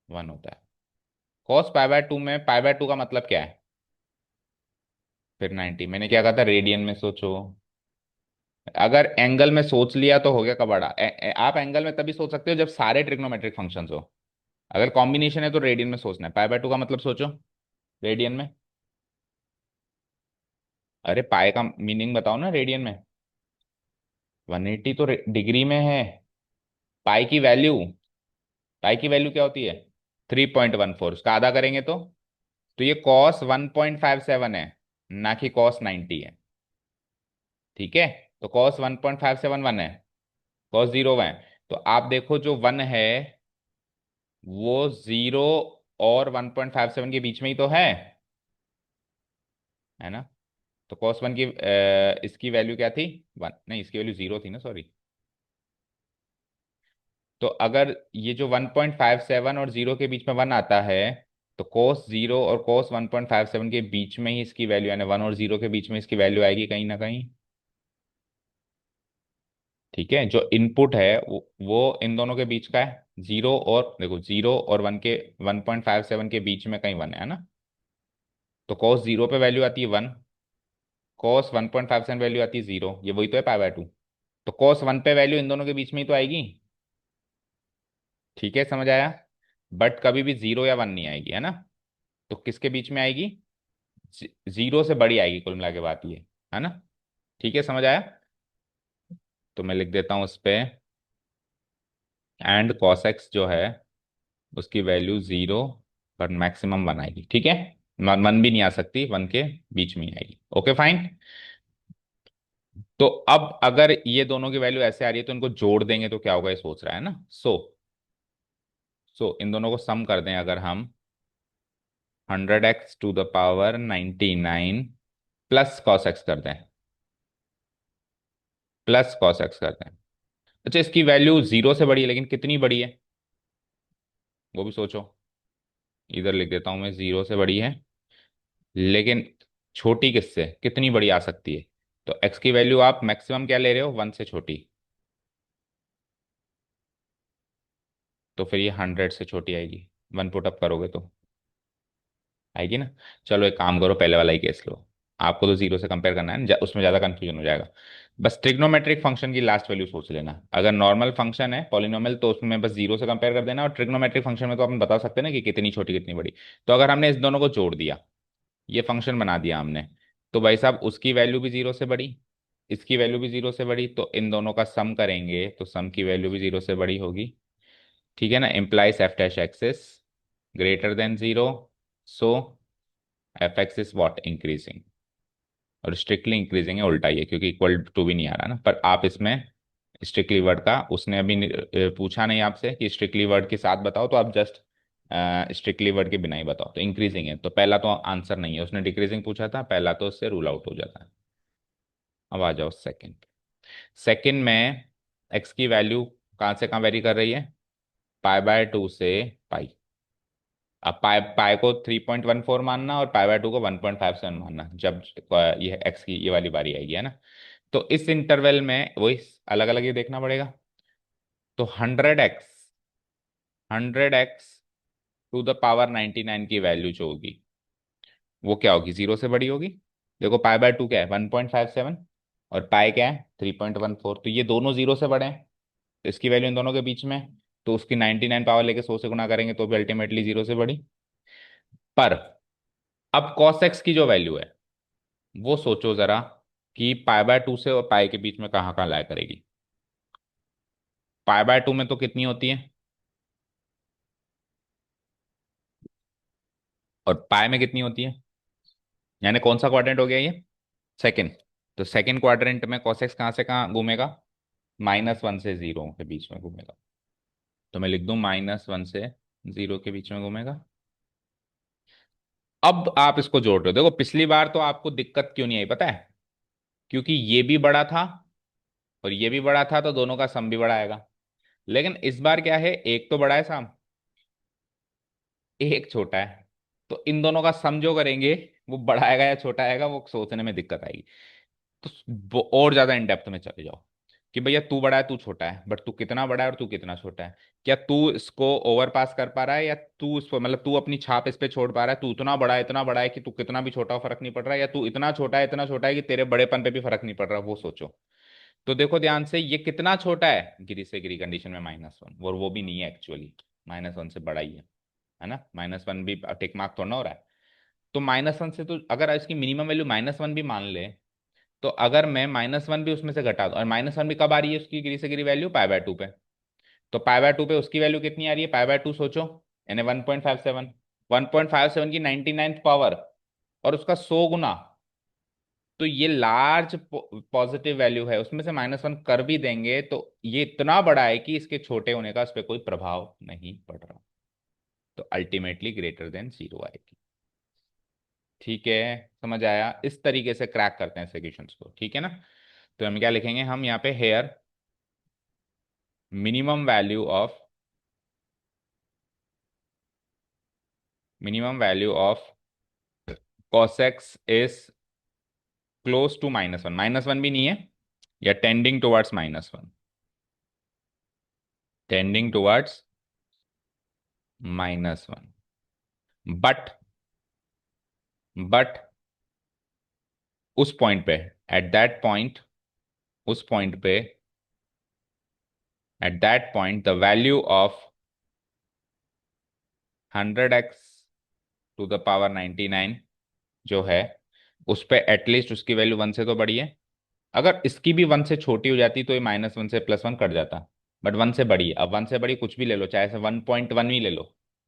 वन होता है। कॉस पाई बाय टू में पाई बाय टू का मतलब क्या है, फिर 90, मैंने क्या कहा था, रेडियन में सोचो। अगर एंगल में सोच लिया तो हो गया कबाड़ा। आप एंगल में तभी सोच सकते हो जब सारे ट्रिग्नोमेट्रिक फंक्शंस हो। अगर कॉम्बिनेशन है तो रेडियन में सोचना है, पाई बाय टू का मतलब सोचो रेडियन में। अरे पाए का मीनिंग बताओ ना रेडियन में, 180 तो डिग्री में है। पाई की वैल्यू, पाई की वैल्यू क्या होती है, 3.14, उसका आधा करेंगे तो ये कॉस 1.57 है, ना कि कॉस 90 है। ठीक है, तो कॉस 1.57 वन है, कॉस जीरो वन है, तो आप देखो जो वन है वो जीरो और 1.57 के बीच में ही तो है ना। तो कॉस वन की इसकी वैल्यू क्या थी, वन नहीं, इसकी वैल्यू जीरो थी ना, सॉरी। तो अगर ये जो 1.57 और जीरो के बीच में वन आता है, तो कोस जीरो और कोस 1.57 के बीच में ही इसकी वैल्यू, यानी वन और जीरो के बीच में इसकी वैल्यू आएगी कहीं ना कहीं। ठीक है, जो इनपुट है वो इन दोनों के बीच का है, जीरो और देखो जीरो और वन के 1.57 के बीच में कहीं वन है ना। तो कोस जीरो पे वैल्यू आती है वन, कोस 1.57 वैल्यू आती है जीरो, ये वही तो है पाई बाय टू। तो cos 1 पे वैल्यू इन दोनों के बीच में ही तो आएगी। ठीक है, समझ आया। बट कभी भी 0 या 1 नहीं आएगी, है ना। तो किसके बीच में आएगी? 0 से बड़ी आएगी, कुल मिला के बात ये है ना। ठीक है, समझ आया। तो मैं लिख देता हूं उस पे, एंड cos x जो है उसकी वैल्यू 0 पर मैक्सिमम 1 आएगी। ठीक है, 1 भी नहीं आ सकती, 1 के बीच में ही आएगी। Okay fine. तो अब अगर ये दोनों की वैल्यू ऐसे आ रही है तो इनको जोड़ देंगे तो क्या होगा, ये सोच रहा है ना। सो इन दोनों को सम कर दें अगर हम, 100x⁴ प्लस कॉस एक्स कर दें, प्लस कॉस एक्स कर दें। अच्छा, इसकी वैल्यू 0 से बड़ी है, लेकिन कितनी बड़ी है वो भी सोचो। इधर लिख देता हूं मैं, 0 से बड़ी है, लेकिन छोटी किससे, कितनी बड़ी आ सकती है। तो x की वैल्यू आप मैक्सिमम क्या ले रहे हो, 1 से छोटी। तो फिर ये 100 से छोटी आएगी, 1 पुट अप करोगे तो आएगी ना। चलो एक काम करो, पहले वाला ही केस लो। आपको तो 0 से कंपेयर करना है ना, उसमें ज़्यादा कंफ्यूजन हो जाएगा। बस ट्रिग्नोमेट्रिक फंक्शन की लास्ट वैल्यू सोच लेना। अगर नॉर्मल फंक्शन है पॉलिनोमियल तो उसमें बस 0 से कंपेयर कर देना, और ट्रिग्नोमेट्रिक फंक्शन में तो अपन बता सकते हैं ना कि कितनी छोटी कितनी बड़ी। तो अगर हमने इस दोनों को जोड़ दिया, ये फंक्शन बना दिया हमने, तो भाई साहब उसकी वैल्यू भी 0 से बड़ी, इसकी वैल्यू भी 0 से बड़ी, तो इन दोनों का सम करेंगे तो सम की वैल्यू भी 0 से बड़ी होगी। ठीक है ना, implies F dash axis greater than 0। So f x is what, increasing. और स्ट्रिक्टली इंक्रीजिंग है, उल्टा ही है, क्योंकि इक्वल टू भी नहीं आ रहा ना। पर आप इसमें स्ट्रिक्टली वर्ड का, उसने अभी पूछा नहीं आपसे कि स्ट्रिक्टली वर्ड के साथ बताओ, तो आप जस्ट स्ट्रिक्टली वर्ड के बिना ही बताओ। तो इंक्रीजिंग है तो पहला तो आंसर नहीं है, उसने डिक्रीजिंग पूछा था, पहला तो उससे रूल आउट हो जाता है। अब आ जाओ सेकंड। सेकंड में एक्स की वैल्यू कहाँ से कहाँ वेरी कर रही है, π/2 से पाई। अब पाई को 3.14 मानना और π/2 को 1.57 मानना, जब ये एक्स की ये वाली बारी आएगी, है ना। तो इस इंटरवल में वही अलग अलग ही देखना पड़ेगा। तो 100x⁴ की वैल्यू जो होगी वो क्या होगी, 0 से बड़ी होगी। देखो π/2 क्या है, 1.57, और पाई क्या है, 3.14। तो ये दोनों 0 से बड़े हैं, तो इसकी वैल्यू इन दोनों के बीच में है। तो उसकी 99 पावर लेके 100 से गुना करेंगे तो भी अल्टीमेटली 0 से बड़ी। पर अब cos x की जो वैल्यू है वो सोचो जरा, कि π/2 से और पाई के बीच में कहाँ कहाँ लाया करेगी। π/2 में तो कितनी होती है, और पाई में कितनी होती है। यानी कौन सा क्वाड्रेंट हो गया ये, सेकंड। तो सेकंड क्वाड्रेंट में cos x कहाँ से कहाँ घूमेगा, -1 से 0 के बीच में घूमेगा। तो मैं लिख दूं -1 से 0 के बीच में घूमेगा। अब आप इसको जोड़ रहे हो, देखो पिछली बार तो आपको दिक्कत क्यों नहीं आई पता है, क्योंकि ये भी बड़ा था और ये भी बड़ा था, तो दोनों का सम भी बड़ा आएगा। लेकिन इस बार क्या है, एक तो बड़ा है सम, एक छोटा है। तो इन दोनों का सम जो करेंगे वो बड़ा आएगा या छोटा आएगा, वो सोचने में दिक्कत आएगी। तो और ज्यादा इन डेप्थ में चले जाओ कि भैया तू बड़ा है तू छोटा है, बट तू कितना बड़ा है और तू कितना छोटा है। क्या तू इसको ओवर पास कर पा रहा है, या तू इसको मतलब तू अपनी छाप इस पे छोड़ पा रहा है, तू इतना बड़ा है कि तू कितना भी छोटा हो फर्क नहीं पड़ रहा है, या तू इतना छोटा है कि तेरे बड़ेपन पे भी फर्क नहीं पड़ रहा, वो सोचो। तो देखो ध्यान से, ये कितना छोटा है, गिरी से गिरी कंडीशन में -1, और वो भी नहीं है एक्चुअली, -1 से बड़ा ही है ना। -1 भी टिक मार्क थोड़ा ना हो रहा है। तो -1 से तो अगर इसकी मिनिमम वैल्यू -1 भी मान ले, तो अगर मैं -1 भी उसमें से घटा दूं, और -1 भी कब आ रही है उसकी गिरी से गिरी वैल्यू, π/2 पे। तो π/2 पे उसकी वैल्यू कितनी आ रही है, π/2 सोचो, यानी 1.57, 1.57 की 99th पावर, और उसका 100 गुना। तो ये लार्ज पॉजिटिव वैल्यू है, उसमें से -1 कर भी देंगे तो ये इतना बड़ा है कि इसके छोटे होने का उस पर कोई प्रभाव नहीं पड़ रहा। तो अल्टीमेटली ग्रेटर देन 0 आएगी। ठीक है, समझ आया। इस तरीके से क्रैक करते हैं इक्वेशंस को, ठीक है ना। तो हम क्या लिखेंगे, हम यहाँ पे here minimum value of, minimum value of cos x is close to -1, -1 भी नहीं है, या tending towards -1, tending towards -1। But but उस पॉइंट पे, एट दैट पॉइंट, उस पॉइंट पे at that point the value of 100x to the power 99 जो है उस पे एटलीस्ट उसकी वैल्यू 1 से तो बड़ी है। अगर इसकी भी 1 से छोटी हो जाती तो ये -1 से +1 कट जाता, बट 1 से बड़ी है। अब 1 से बड़ी कुछ भी ले लो, चाहे से 1.1 ही ले लो,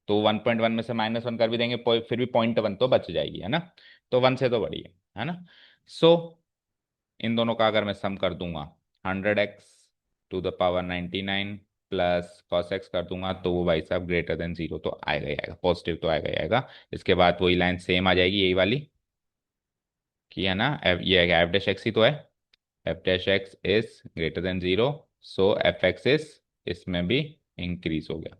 तो 1.1 में से -1 कर भी देंगे, फिर भी 0.1 तो बच जाएगी, है ना। तो 1 से तो बड़ी है ना। सो इन दोनों का अगर मैं सम कर दूंगा, 100x to the power 99 plus cos X कर दूंगा, तो वो भाई साहब ग्रेटर देन 0 तो आएगा ही आएगा, पॉजिटिव तो आएगा ही आएगा। इसके बाद वही लाइन सेम आ जाएगी, यही वाली कि है ना, ये एफ डैश एक्स ही तो है, F dash x is greater than 0, so f x is, इसमें भी इंक्रीज हो गया,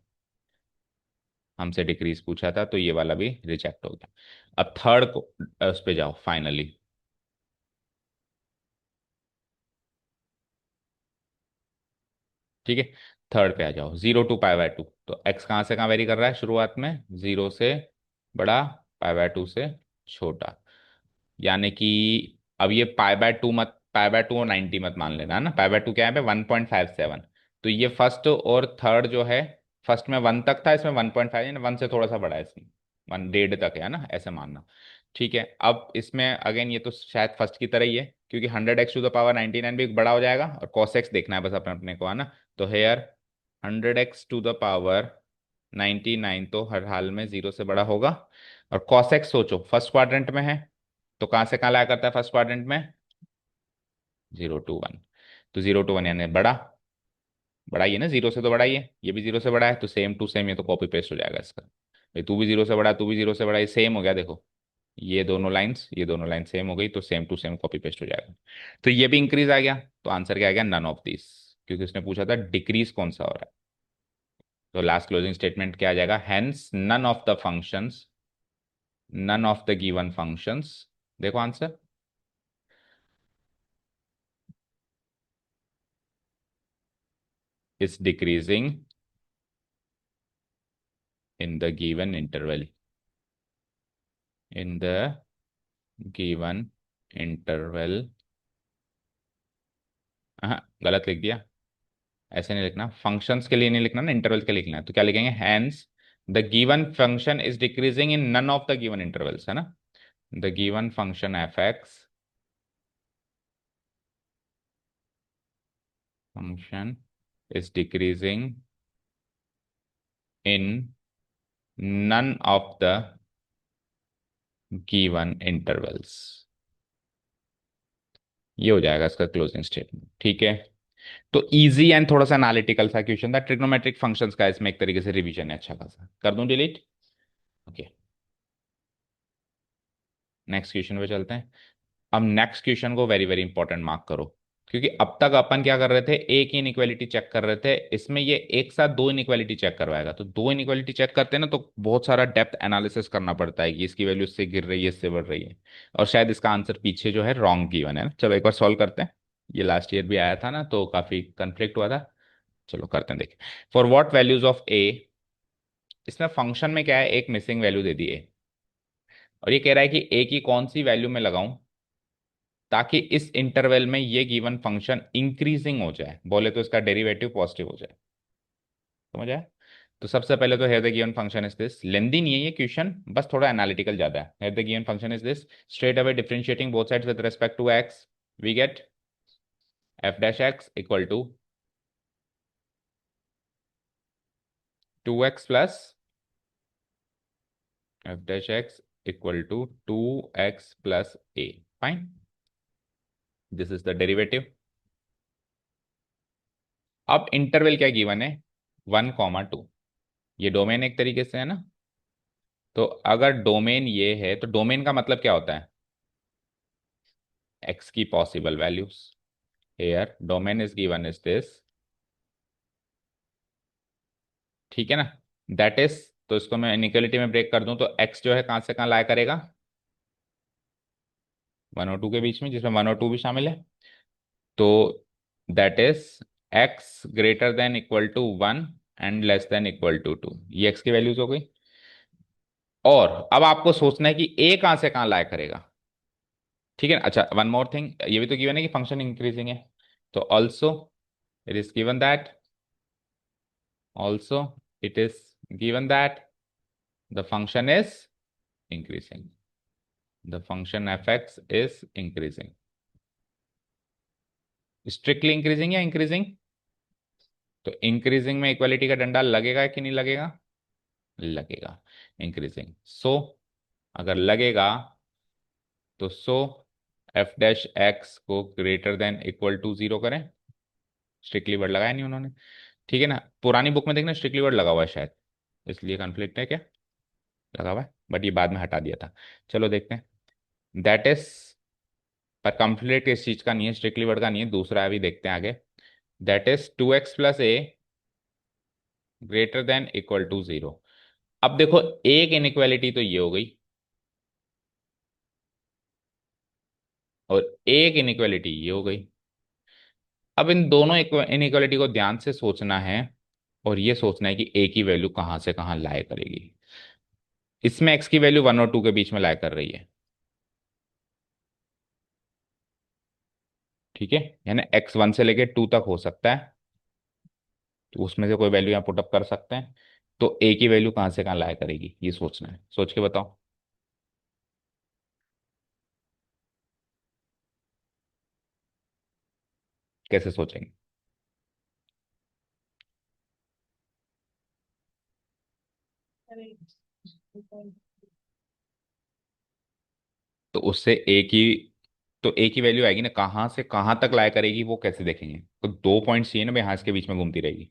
हमसे डिक्रीज पूछा था तो ये वाला भी रिजेक्ट हो गया। अब थर्ड को उस पे जाओ फाइनली। ठीक है, थर्ड पे आ जाओ, 0 to π/2। तो x कहाँ से कहाँ वेरी कर रहा है, शुरुआत में 0 से बड़ा, π/2 से छोटा, यानी कि अब ये π/2 मत, π/2 और 90 मत मान लेना, है ना। π/2 क्या है पे 1.57। तो ये फर्स्ट और थर्ड जो है, फर्स्ट में 1 तक था, इसमें 1.5, यानी 1 से थोड़ा सा बड़ा है, इसमें 1.5 तक है ना, ऐसे मानना। ठीक है, अब इसमें अगेन ये तो शायद फर्स्ट की तरह ही है, क्योंकि 100x टू द पावर 99 भी बड़ा हो जाएगा, और cos x देखना है बस अपने अपने को, है ना। तो hair 100x to the power 99 तो हर हाल में 0 से बड़ा होगा। और cos x सोचो फर्स्ट क्वाड्रेंट में है, तो कहां से कहां लाया करता है फर्स्ट क्वाड्रेंट में, 0 to 1। तो 0 to 1 यानी बड़ा, बड़ा ही है ना, 0 से तो बड़ा ही है, ये भी 0 से बड़ा है, तो सेम टू सेम ये तो कॉपी पेस्ट हो जाएगा इसका। भाई तू भी 0 से बड़ा, तू भी 0 से बड़ा, ये सेम हो गया देखो, ये दोनों लाइन सेम हो गई, तो same to same copy paste हो जाएगा। तो ये भी इंक्रीज आ गया, तो आंसर क्या आ गया, नन ऑफ दिस, क्योंकि उसने पूछा था डिक्रीज कौन सा हो रहा है। तो लास्ट क्लोजिंग स्टेटमेंट क्या आ जाएगा, hence none of the given functions, देखो answer, is decreasing in the given interval, in the given interval. हाँ गलत लिख दिया, ऐसे नहीं लिखना, फंक्शंस के लिए नहीं लिखना ना, इंटरवल के लिए लिखना है। तो क्या लिखेंगे, hence the given function is decreasing in none of the given intervals, है ना। The given function F X function is decreasing in none of the given intervals, ये हो जाएगा इसका क्लोजिंग स्टेटमेंट। ठीक है, तो इजी एंड थोड़ा सा एनालिटिकल सा क्वेश्चन था, ट्रिग्नोमेट्रिक फंक्शंस का इसमें एक तरीके से रिवीजन है अच्छा खासा, कर दूं डिलीट। ओके, नेक्स्ट क्वेश्चन पे चलते हैं। अब नेक्स्ट क्वेश्चन को वेरी वेरी इंपॉर्टेंट मार्क करो, क्योंकि अब तक अपन क्या कर रहे थे, एक ही इनइक्वालिटी चेक कर रहे थे, इसमें ये एक साथ दो इनइक्वालिटी चेक करवाएगा। तो दो इनइक्वालिटी चेक करते हैं ना, तो बहुत सारा डेप्थ एनालिसिस करना पड़ता है कि इसकी वैल्यू इससे गिर रही है, इससे बढ़ रही है, और शायद इसका आंसर पीछे जो है रॉन्ग गिवन है ना। चलो एक बार सॉल्व करते हैं, ये लास्ट ईयर भी आया था ना, तो काफी कंफ्लिक्ट हुआ था। चलो करते हैं, देखिए, फॉर व्हाट वैल्यूज ऑफ ए, इसमें फंक्शन में क्या है, एक मिसिंग वैल्यू दे दी है, और ये कह रहा है कि ए की कौन सी वैल्यू में लगाऊं ताकि इस इंटरवल में ये गिवन फंक्शन इंक्रीजिंग हो जाए, बोले तो इसका डेरिवेटिव पॉजिटिव हो जाए। समझ आया। तो सबसे पहले तो here the given function is this, lengthy नहीं है ये क्वेश्चन, बस थोड़ा एनालिटिकल ज्यादा है। Here the given function is this, straight away differentiating both sides with respect to x, we get F dash x equal to 2x plus f dash x equal to 2x plus a, fine, this is the derivative. अब interval क्या given है, 1, 2, ये domain एक तरीके से है ना। तो अगर डोमेन ये है, तो डोमेन का मतलब क्या होता है, एक्स की possible values, here domain is given is this, ठीक है ना, दैट इज, तो इसको मैं इनइक्वालिटी में ब्रेक कर दूं, तो एक्स जो है कहां से कहां लाया करेगा, 1 और 2 के बीच में, जिसमें 1 और 2 भी शामिल है। तो that is X greater than equal to 1 and less than equal to 2, ये एक्स की वैल्यूज हो गई। और अब आपको सोचना है कि ए कहां से कहां लाया करेगा, ठीक है ना। अच्छा, वन मोर थिंग, ये भी तो गिवन है कि फंक्शन इंक्रीजिंग है, तो also it is given that also it is given that the function is increasing, the function fx is increasing, strictly increasing या इंक्रीजिंग? तो इंक्रीजिंग में इक्वालिटी का डंडा लगेगा कि नहीं लगेगा? लगेगा, इंक्रीजिंग। सो अगर लगेगा तो एफ डैश एक्स को greater than equal to zero करें। स्ट्रिक्टली वर्ड लगाया नहीं उन्होंने, ठीक है ना? पुरानी बुक में देखना स्ट्रिक्टली वर्ड लगा हुआ है शायद, इसलिए कन्फ्लिक्ट है क्या? लगा हुआ है, बट ये बाद में हटा दिया था। चलो देखते हैं। दैट इज, पर कन्फ्लिक्ट इस चीज का नहीं है, स्ट्रिक्टली वर्ड का नहीं है, दूसरा अभी देखते हैं आगे। That is 2x+a greater than equal to zero. अब देखो, एक इनइक्वालिटी तो ये हो गई और एक इनइक्वालिटी ये हो गई। अब इन दोनों इनइक्वालिटी को ध्यान से सोचना है और ये सोचना है कि ए की वैल्यू कहां से कहां लाए करेगी। इसमें एक्स की वैल्यू 1 और 2 के बीच में लाए कर रही है, ठीक है? यानी x 1 से लेके 2 तक हो सकता है, तो उसमें से कोई वैल्यू यहाँ पुटअप कर सकते हैं। तो ए की वैल्यू कहां से कहां लाया करेगी, ये सोचना है। सोच के बताओ कैसे सोचेंगे। तो उससे ए की, तो ए की वैल्यू आएगी ना, कहां से कहां तक लाया करेगी वो कैसे देखेंगे? तो 2 पॉइंट्स चाहिए ना भाई, यहाँ इसके बीच में घूमती रहेगी।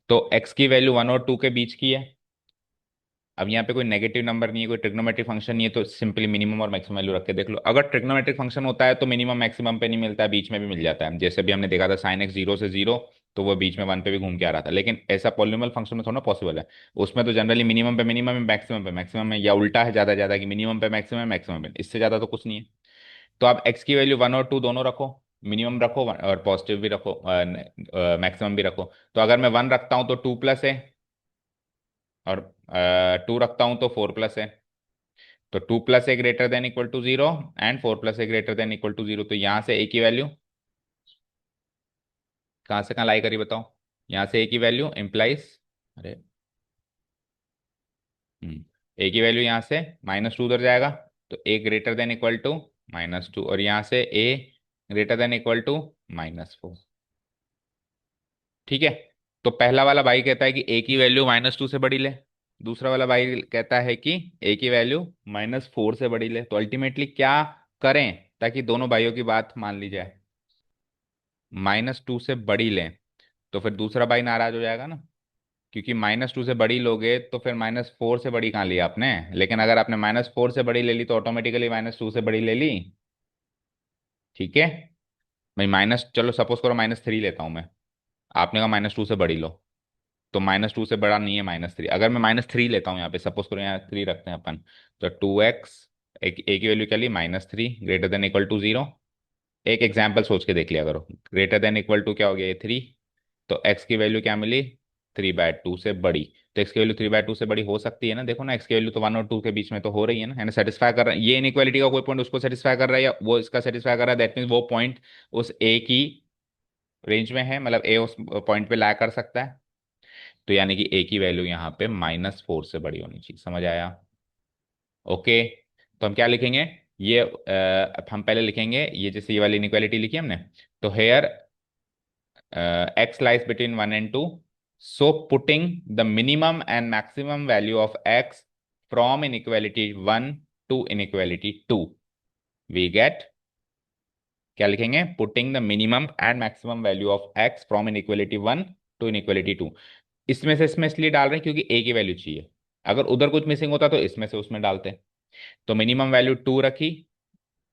तो एक्स की वैल्यू 1 और 2 के बीच की है। अब यहाँ पे कोई नेगेटिव नंबर नहीं है, कोई ट्रिग्नोमेट्रिक फंक्शन नहीं है, तो सिंपली मिनिमम और मैक्सिमम वैल्यू रख के देख लो। अगर ट्रिग्नोमेट्रिक फंक्शन होता है तो मिनिमम मैक्सिमम पे नहीं मिलता है, बीच में भी मिल जाता है। जैसे भी हमने देखा था साइन एक्स 0 से 0, तो वो बीच में 1 पे भी घूम के आ रहा था। लेकिन ऐसा पॉलिनोमियल फंक्शन में थोड़ा पॉसिबल है। उसमें तो जनरली मिनिमम पे मिनिमम है, मैक्सिमम पे मैक्सिमम है, या उल्टा है ज्यादा ज्यादा कि मिनिमम पे मैक्सिमम है, मैक्सिमम पे, इससे ज्यादा तो कुछ नहीं है। तो आप एक्स की वैल्यू 1 और 2 दोनों रखो, मिनिमम रखो और पॉजिटिव भी रखो, मैक्सिमम भी रखो। तो अगर मैं 1 रखता हूँ तो 2+ है, और 2 रखता हूं तो 4+ है। तो 2+a greater than equal to zero and 4+a greater than equal to zero. तो यहां से a की वैल्यू कहां से कहां लाई करी बताओ? यहां से a की वैल्यू इंप्लाइज, अरे a की वैल्यू यहां से -2 उधर जाएगा, तो a greater than equal to -2, और यहां से a greater than equal to -4, ठीक है? तो पहला वाला भाई कहता है कि a की वैल्यू -2 से बड़ी ले, दूसरा वाला भाई कहता है कि a की वैल्यू -4 से बड़ी ले। तो अल्टीमेटली क्या करें ताकि दोनों भाइयों की बात मान ली जाए? -2 से बड़ी लें, तो फिर दूसरा भाई नाराज हो जाएगा ना, क्योंकि -2 से बड़ी लोगे तो फिर -4 से बड़ी कहाँ ली आपने? लेकिन अगर आपने -4 से बड़ी ले ली तो ऑटोमेटिकली -2 से बड़ी ले ली, ठीक है? भाई माइनस, चलो सपोज करो -3 लेता हूं मैं, आपने कहा -2 से बड़ी लो, तो -2 से बड़ा नहीं है -3। अगर मैं -3 लेता हूँ यहाँ पे, सपोज करो यहाँ 3 रखते हैं अपन, तो 2x, एक ए की वैल्यू क्या ली, -3 greater than equal to zero. एक एग्जाम्पल सोच के देख लिया करो, ग्रेटर देन इक्वल टू क्या हो गया, ये 3। तो x की वैल्यू क्या मिली, 3/2 से बड़ी। तो x की वैल्यू 3/2 से बड़ी हो सकती है ना? देखो ना, x की वैल्यू तो 1 और 2 के बीच में तो हो रही है ना सेटिस्फाई कर रहा है ये इनइक्वालिटी का कोई पॉइंट उसको सेटिस्फाई कर रहा है या वो इसका सेटिस्फाई कर रहा है, दैट मीन्स वो पॉइंट उस a की रेंज में है, मतलब a उस पॉइंट पे ला कर सकता है। तो यानी कि a की वैल्यू यहाँ पे -4 से बड़ी होनी चाहिए, समझ आया? ओके, तो हम क्या लिखेंगे? ये हम पहले लिखेंगे, ये जैसे ये वाली इनइक्वालिटी लिखी हमने, तो hair x lies between 1 and 2, so putting the minimum and maximum value of x from inequality 1 to inequality 2, we get, क्या लिखेंगे? Putting the minimum and maximum value of x from inequality 1 to inequality 2। इसमें से इसमें इसलिए डाल रहे हैं क्योंकि a की वैल्यू चाहिए, अगर उधर कुछ मिसिंग होता तो इसमें से उसमें डालते। तो मिनिमम वैल्यू 2 रखी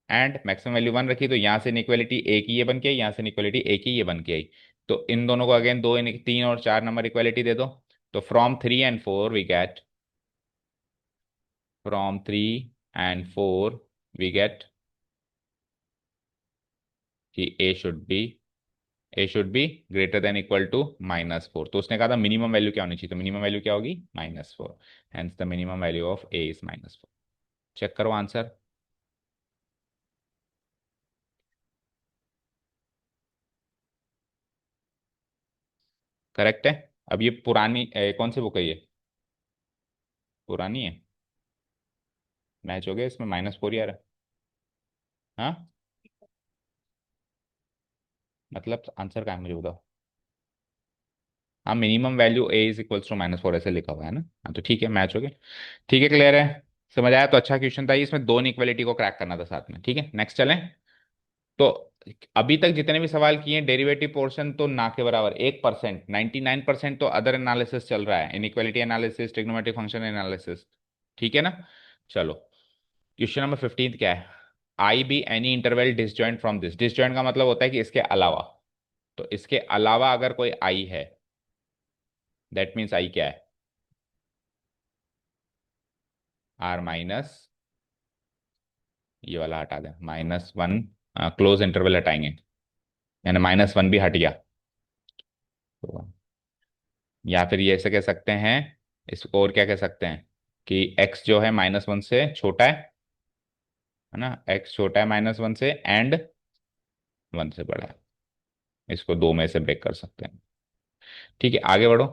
एंड मैक्सिमम वैल्यू 1 रखी, तो यहाँ से इनइक्वालिटी ए की ये बन के आई, यहाँ से इनइक्वालिटी ए की ये बन के आई। तो इन दोनों को अगेन 3 और 4 नंबर इक्वालिटी दे दो। तो from 3 and 4 we get, from 3 and 4 we get कि a should be greater than equal to -4। तो उसने कहा था मिनिमम वैल्यू क्या होनी चाहिए, तो मिनिमम वैल्यू क्या होगी, -4। Hence the minimum value of A is -4। Check करो आंसर, करेक्ट है? अब ये पुरानी कौन सी बुक है ये? पुरानी है। मैच हो गया इसमें, -4 यार। हाँ, मतलब आंसर क्या है मुझे बताओ। हाँ, minimum value A is equals to -4 ऐसे लिखा हुआ है ना। हाँ तो ठीक है, मैच हो गया। ठीक है, क्लियर है। समझ आया तो अच्छा क्वेश्चन था ये, इसमें दो इक्वलिटी को क्रैक करना था साथ में। ठीक है, नेक्स्ट चलें। तो अभी तक जितने भी सवाल किए हैं डेरिवेटिव पोर्शन तो ना के बराबर, 1%, 99% तो अदर एनालिसिस चल रहा है, inequality analysis, trigonometric function analysis. ठीक है ना। चलो, क्वेश्चन नंबर 15 क्या है? I be any interval disjoint from this. Disjoint का मतलब होता है कि इसके अलावा। तो इसके अलावा अगर कोई आई है, दैट मीन्स आई क्या है? आर माइनस, ये वाला हटा दें, -1, क्लोज इंटरवल हटाएंगे, यानी -1 भी हट गया। तो या फिर ये ऐसे कह सकते हैं, इसको और क्या कह सकते हैं, कि x जो है -1 से छोटा है ना, x छोटा है -1 से, एंड 1 से बड़ा है। इसको दो में से ब्रेक कर सकते हैं। ठीक है, आगे बढ़ो।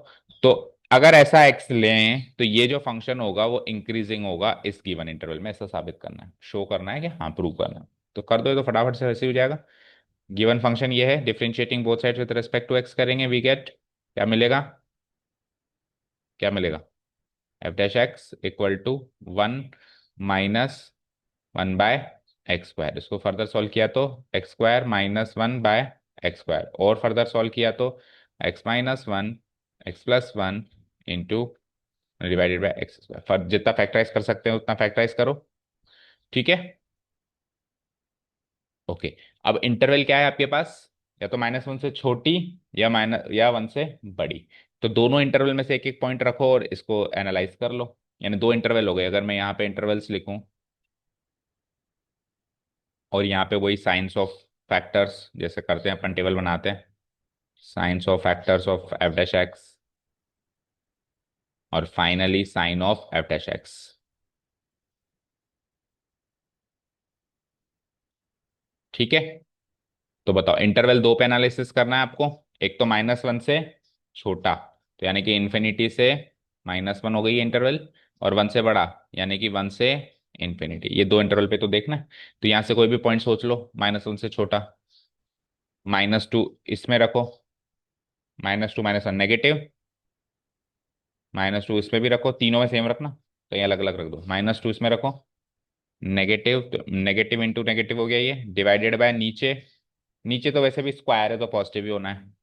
तो अगर ऐसा x लें तो ये जो फंक्शन होगा वो इंक्रीजिंग होगा इस गिवन इंटरवल में, ऐसा साबित करना है, शो करना है कि हाँ, प्रूव करना है। तो कर दो ये तो फटाफट से वैसे ही हो जाएगा। गिवन फंक्शन ये है, differentiating both side with respect to X करेंगे, वी गेट क्या मिलेगा? क्या मिलेगा? f'(x) = 1 -1/x²। इसको फर्दर सॉल्व किया तो x² -1/x², और फर्दर सॉल्व किया तो x-1 x+1 into divided by x²। जितना फैक्टराइज कर सकते हैं उतना फैक्टराइज करो। ठीक है, ओके। अब इंटरवल क्या है आपके पास? या तो -1 से छोटी, या 1 से बड़ी। तो दोनों इंटरवल में से एक एक पॉइंट रखो और इसको एनालाइज कर लो। यानी दो इंटरवल हो गए, अगर मैं यहाँ पे इंटरवल्स लिखूं और यहाँ पे वही साइंस ऑफ फैक्टर्स जैसे करते हैं अपन, टेबल बनाते हैं, science of factors of f'(x) और फाइनली साइन ऑफ f'(x). ठीक है, तो बताओ, इंटरवल दो पे एनालिसिस करना है आपको। एक तो -1 से छोटा, तो यानी कि इन्फिनिटी से -1 हो गई इंटरवल, और 1 से बड़ा, यानी कि 1 से इन्फिनिटी। ये दो इंटरवल पे तो देखना है। तो यहां से कोई भी पॉइंट सोच लो -1 से छोटा। -2 इसमें रखो, -2 -1 नेगेटिव, -2 इसमें भी रखो, तीनों में सेम रखना, कहीं अलग अलग रख दो। -2 इसमें रखो, नेगेटिव, तो नेगेटिव इंटू नेगेटिव हो गया, ये डिवाइडेड बाय नीचे। नीचे तो वैसे भी स्क्वायर है तो पॉजिटिव ही होना है,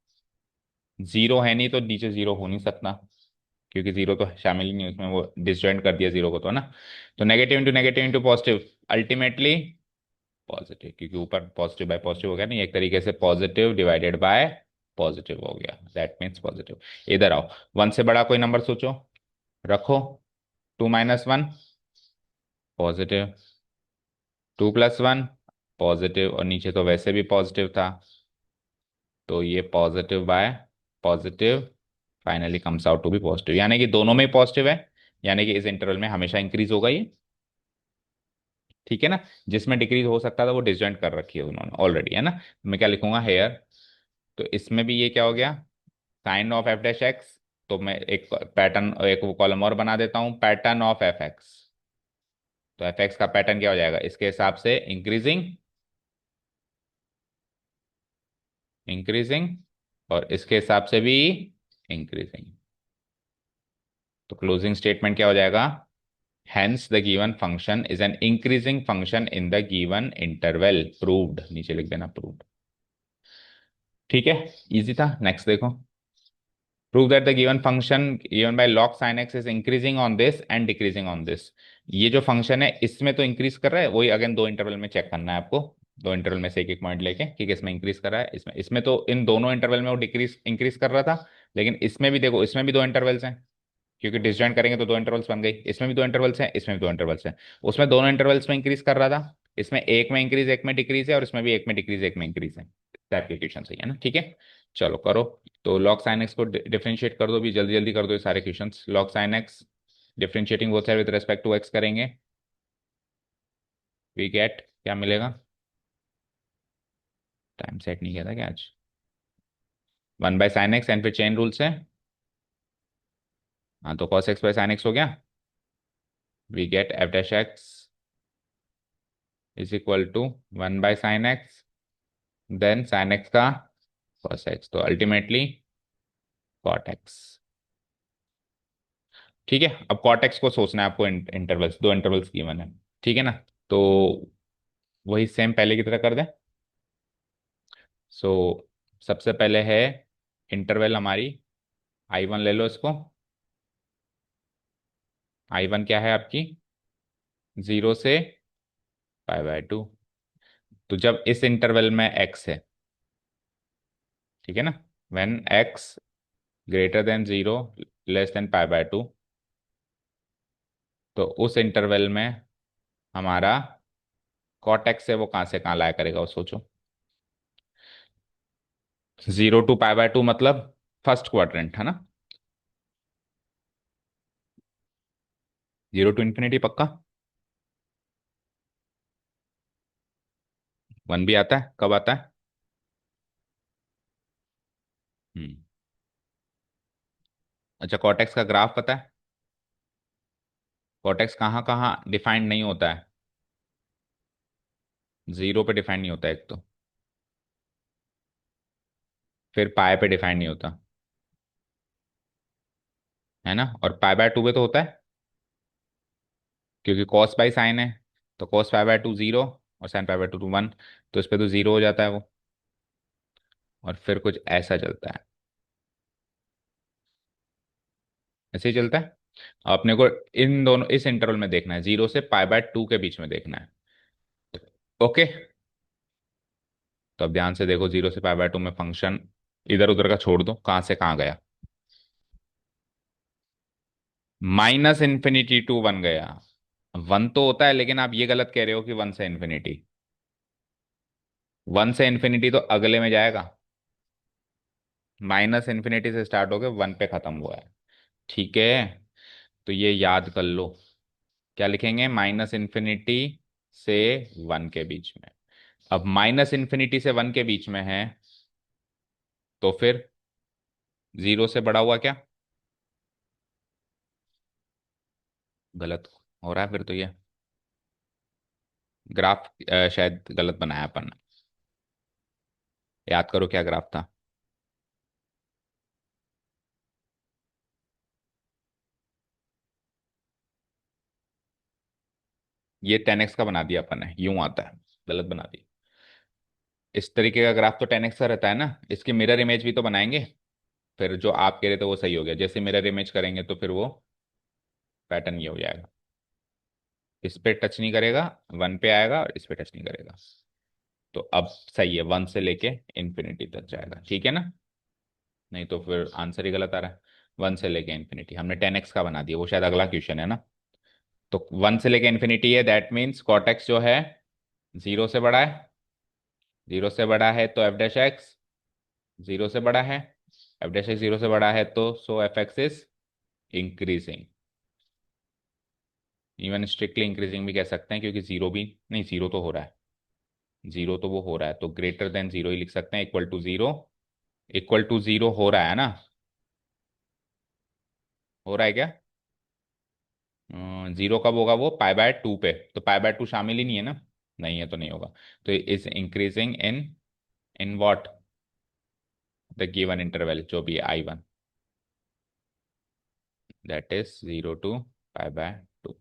जीरो है नहीं तो नीचे जीरो हो नहीं सकता, क्योंकि जीरो तो शामिल ही नहीं है उसमें, वो डिसजॉइंट कर दिया जीरो को तो, है ना। तो negative into positive, ultimately positive, क्योंकि ऊपर पॉजिटिव बाय पॉजिटिव हो गया नहीं, एक तरीके से पॉजिटिव डिवाइडेड बाय पॉजिटिव हो गया, दैट मीन्स पॉजिटिव। इधर आओ, 1 से बड़ा कोई नंबर सोचो, रखो। 2 - 1 पॉजिटिव, 2 + 1 पॉजिटिव, और नीचे तो वैसे भी पॉजिटिव था, तो ये positive by positive finally comes out to be positive, यानी कि दोनों में पॉजिटिव है, यानी कि इस इंटरवल में हमेशा इंक्रीज होगा ये। ठीक है ना। जिसमें डिक्रीज हो सकता था वो डिसजॉइंट कर रखी है उन्होंने ऑलरेडी, है ना। मैं क्या लिखूंगा हेयर, तो इसमें भी ये क्या हो गया, साइन ऑफ f'(x). तो मैं एक पैटर्न, एक वो कॉलम और बना देता हूं, पैटर्न ऑफ f(x). तो f(x) का पैटर्न क्या हो जाएगा इसके हिसाब से, इंक्रीजिंग, इंक्रीजिंग, और इसके हिसाब से भी इंक्रीजिंग। तो क्लोजिंग स्टेटमेंट क्या हो जाएगा, hence the given function is an increasing function in the given interval, proved, नीचे लिख देना proved। ठीक है, इजी था। नेक्स्ट देखो, prove that the given function given by log sin x is increasing on this and decreasing on this। ये जो function है इसमें तो इंक्रीज कर रहा है, वही अगेन दो इंटरवल में चेक करना है आपको, दो इंटरवल में से एक एक पॉइंट लेके कि किसमें इंक्रीज कर रहा है। इसमें इसमें तो इन दोनों इंटरवल में वो डिक्रीज इंक्रीज कर रहा था, लेकिन इसमें भी देखो, इसमें भी दो इंटरवल्स हैं, क्योंकि डिसजॉइंट करेंगे तो दो इंटरवल्स बन गई, इसमें भी दो इंटरवल्स हैं, इसमें भी दो इंटरवल्स हैं। उसमें दोनों इंटरवल्स में इंक्रीज कर रहा था, इसमें एक में इंक्रीज एक में डिक्रीज है, और इसमें भी एक में डिक्रीज एक में इंक्रीज है। टाइप के क्वेश्चन सही है ना। ठीक है, चलो करो। तो log sin x को डिफरेंशिएट कर दो भी, जल्दी जल्दी कर दो ये सारे questions. log sin x differentiating both side with respect to x करेंगे, वी गेट क्या मिलेगा, टाइम सेट नहीं किया था क्या आज, 1/sin x, एंड फिर चेन रूल से हाँ, तो cos x by sin x हो गया। We get F dash x is equal to 1/sin x, then sin x का cos x, तो अल्टीमेटली cot x। ठीक है, अब cot x को सोचना है आपको, इंटरवल्स, दो इंटरवल्स गिवन है। ठीक है ना, तो वही सेम पहले की तरह कर दें। सो सबसे पहले है इंटरवल हमारी, I1 ले लो इसको। I1 क्या है आपकी, 0 से π/2। तो जब इस इंटरवल में x है, ठीक है ना, when x greater than 0, less than π/2, तो उस इंटरवल में हमारा कॉट एक्स है वो कहाँ से कहाँ लाया करेगा, वो सोचो। 0 to π/2 मतलब फर्स्ट क्वाड्रेंट है ना, 0 to ∞ पक्का। 1 भी आता है, कब आता है? हम्म। अच्छा, कॉट एक्स का ग्राफ पता है? कॉट एक्स कहाँ कहाँ डिफाइंड नहीं होता है? 0 पे डिफाइंड नहीं होता है एक तो, फिर पाए पे डिफाइंड नहीं होता है ना, और π/2 पे तो होता है, क्योंकि कॉस बाई साइन है। तो कॉस π/2 0 और साइन π/2 1, तो इस पे तो 0 हो जाता है वो, और फिर कुछ ऐसा चलता है, ऐसे ही चलता है। अपने को इन दोनों, इस इंटरवल में देखना है, 0 से π/2 के बीच में देखना है। ओके, तो अब ध्यान से देखो, 0 से π/2 में फंक्शन इधर उधर का छोड़ दो, कहां से कहां गया, -∞ to 1 गया। 1 तो होता है, लेकिन आप ये गलत कह रहे हो कि 1 से ∞। 1 से ∞ तो अगले में जाएगा, -∞ से स्टार्ट होकर 1 पे खत्म हुआ है। ठीक है, तो ये याद कर लो। क्या लिखेंगे, -∞ से 1 के बीच में। अब -∞ से 1 के बीच में है, तो फिर 0 से बड़ा हुआ क्या? गलत हो रहा है फिर तो ये ग्राफ, शायद गलत बनाया अपन ने। याद करो क्या ग्राफ था। ये 10x का बना दिया अपन ने, यूं आता है, गलत बना दिया। इस तरीके का ग्राफ तो 10x का रहता है ना, इसकी मिरर इमेज भी तो बनाएंगे। फिर जो आप कह रहे थे वो सही हो गया, जैसे मिरर इमेज करेंगे तो फिर वो पैटर्न ये हो जाएगा, इस पे टच नहीं करेगा, 1 पे आएगा, और इस पे टच नहीं करेगा। तो अब सही है, 1 से लेके इन्फिनिटी तक जाएगा, ठीक है ना। नहीं तो फिर आंसर ही गलत आ रहा है। 1 से लेके इन्फिनिटी हमने 10x का बना दिया, वो शायद अगला क्वेश्चन है ना। तो 1 से लेके इन्फिनिटी है, दैट मीन्स कॉट एक्स जो है 0 से बड़ा है। 0 से बड़ा है तो एफ डैश एक्स 0 से बड़ा है। एफ डैश एक्स 0 से बड़ा है तो so f x is increasing. Even strictly increasing भी कह सकते हैं, क्योंकि 0 भी नहीं, 0 तो हो रहा है, 0 तो वो हो रहा है, तो ग्रेटर देन 0 ही लिख सकते हैं, इक्वल टू 0। इक्वल टू 0 हो रहा है ना, हो रहा है क्या? 0 कब होगा वो, π/2 पे, तो π/2 शामिल ही नहीं है ना। नहीं है तो नहीं होगा। तो is increasing in what, the given interval जो भी है I1, दैट इज 0 to π/2।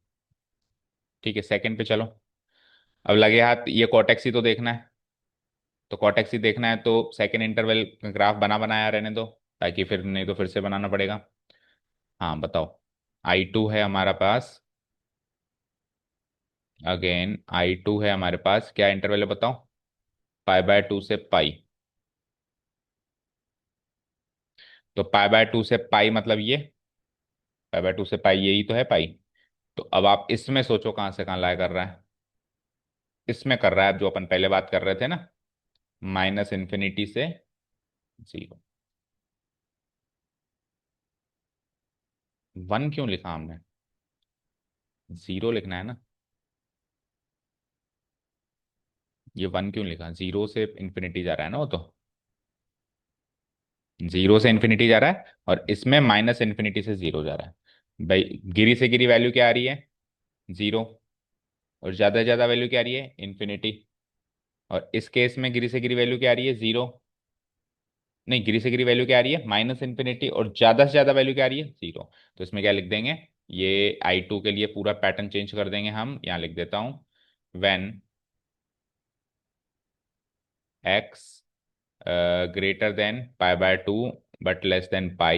ठीक है, सेकंड पे चलो। अब लगे हाथ, ये कॉटेक्स ही तो देखना है, तो कॉटेक्स ही देखना है, तो सेकंड इंटरवल ग्राफ बना बनाया रहने दो, ताकि फिर नहीं तो फिर से बनाना पड़ेगा। हाँ बताओ। I2 है हमारा पास, अगेन I2 है हमारे पास, क्या इंटरवल है बताओ, π/2 से पाई। तो π/2 से पाई मतलब ये, π/2 से पाई यही तो है पाई। तो अब आप इसमें सोचो कहां से कहां लाया कर रहा है, इसमें कर रहा है जो अपन पहले बात कर रहे थे ना, -∞ से 0। 1 क्यों लिखा हमने, 0 लिखना है ना। ये 1 क्यों लिखा, 0 से इन्फिनिटी जा रहा है ना वो तो, 0 से इन्फिनिटी जा रहा है, और इसमें -∞ से 0 जा रहा है। भाई गिरी से गिरी वैल्यू क्या आ रही है, 0, और ज्यादा से ज्यादा वैल्यू क्या आ रही है, इन्फिनिटी। और इस केस में गिरी से गिरी वैल्यू क्या आ रही है, 0। नहीं, गिरी से गिरी वैल्यू क्या आ रही है, -इन्फिनिटी, और ज्यादा से ज्यादा वैल्यू क्या आ रही है, 0। तो इसमें क्या लिख देंगे, ये I2 के लिए पूरा पैटर्न चेंज कर देंगे हम, यहाँ लिख देता हूँ, when x greater than pi/2 but less than pi,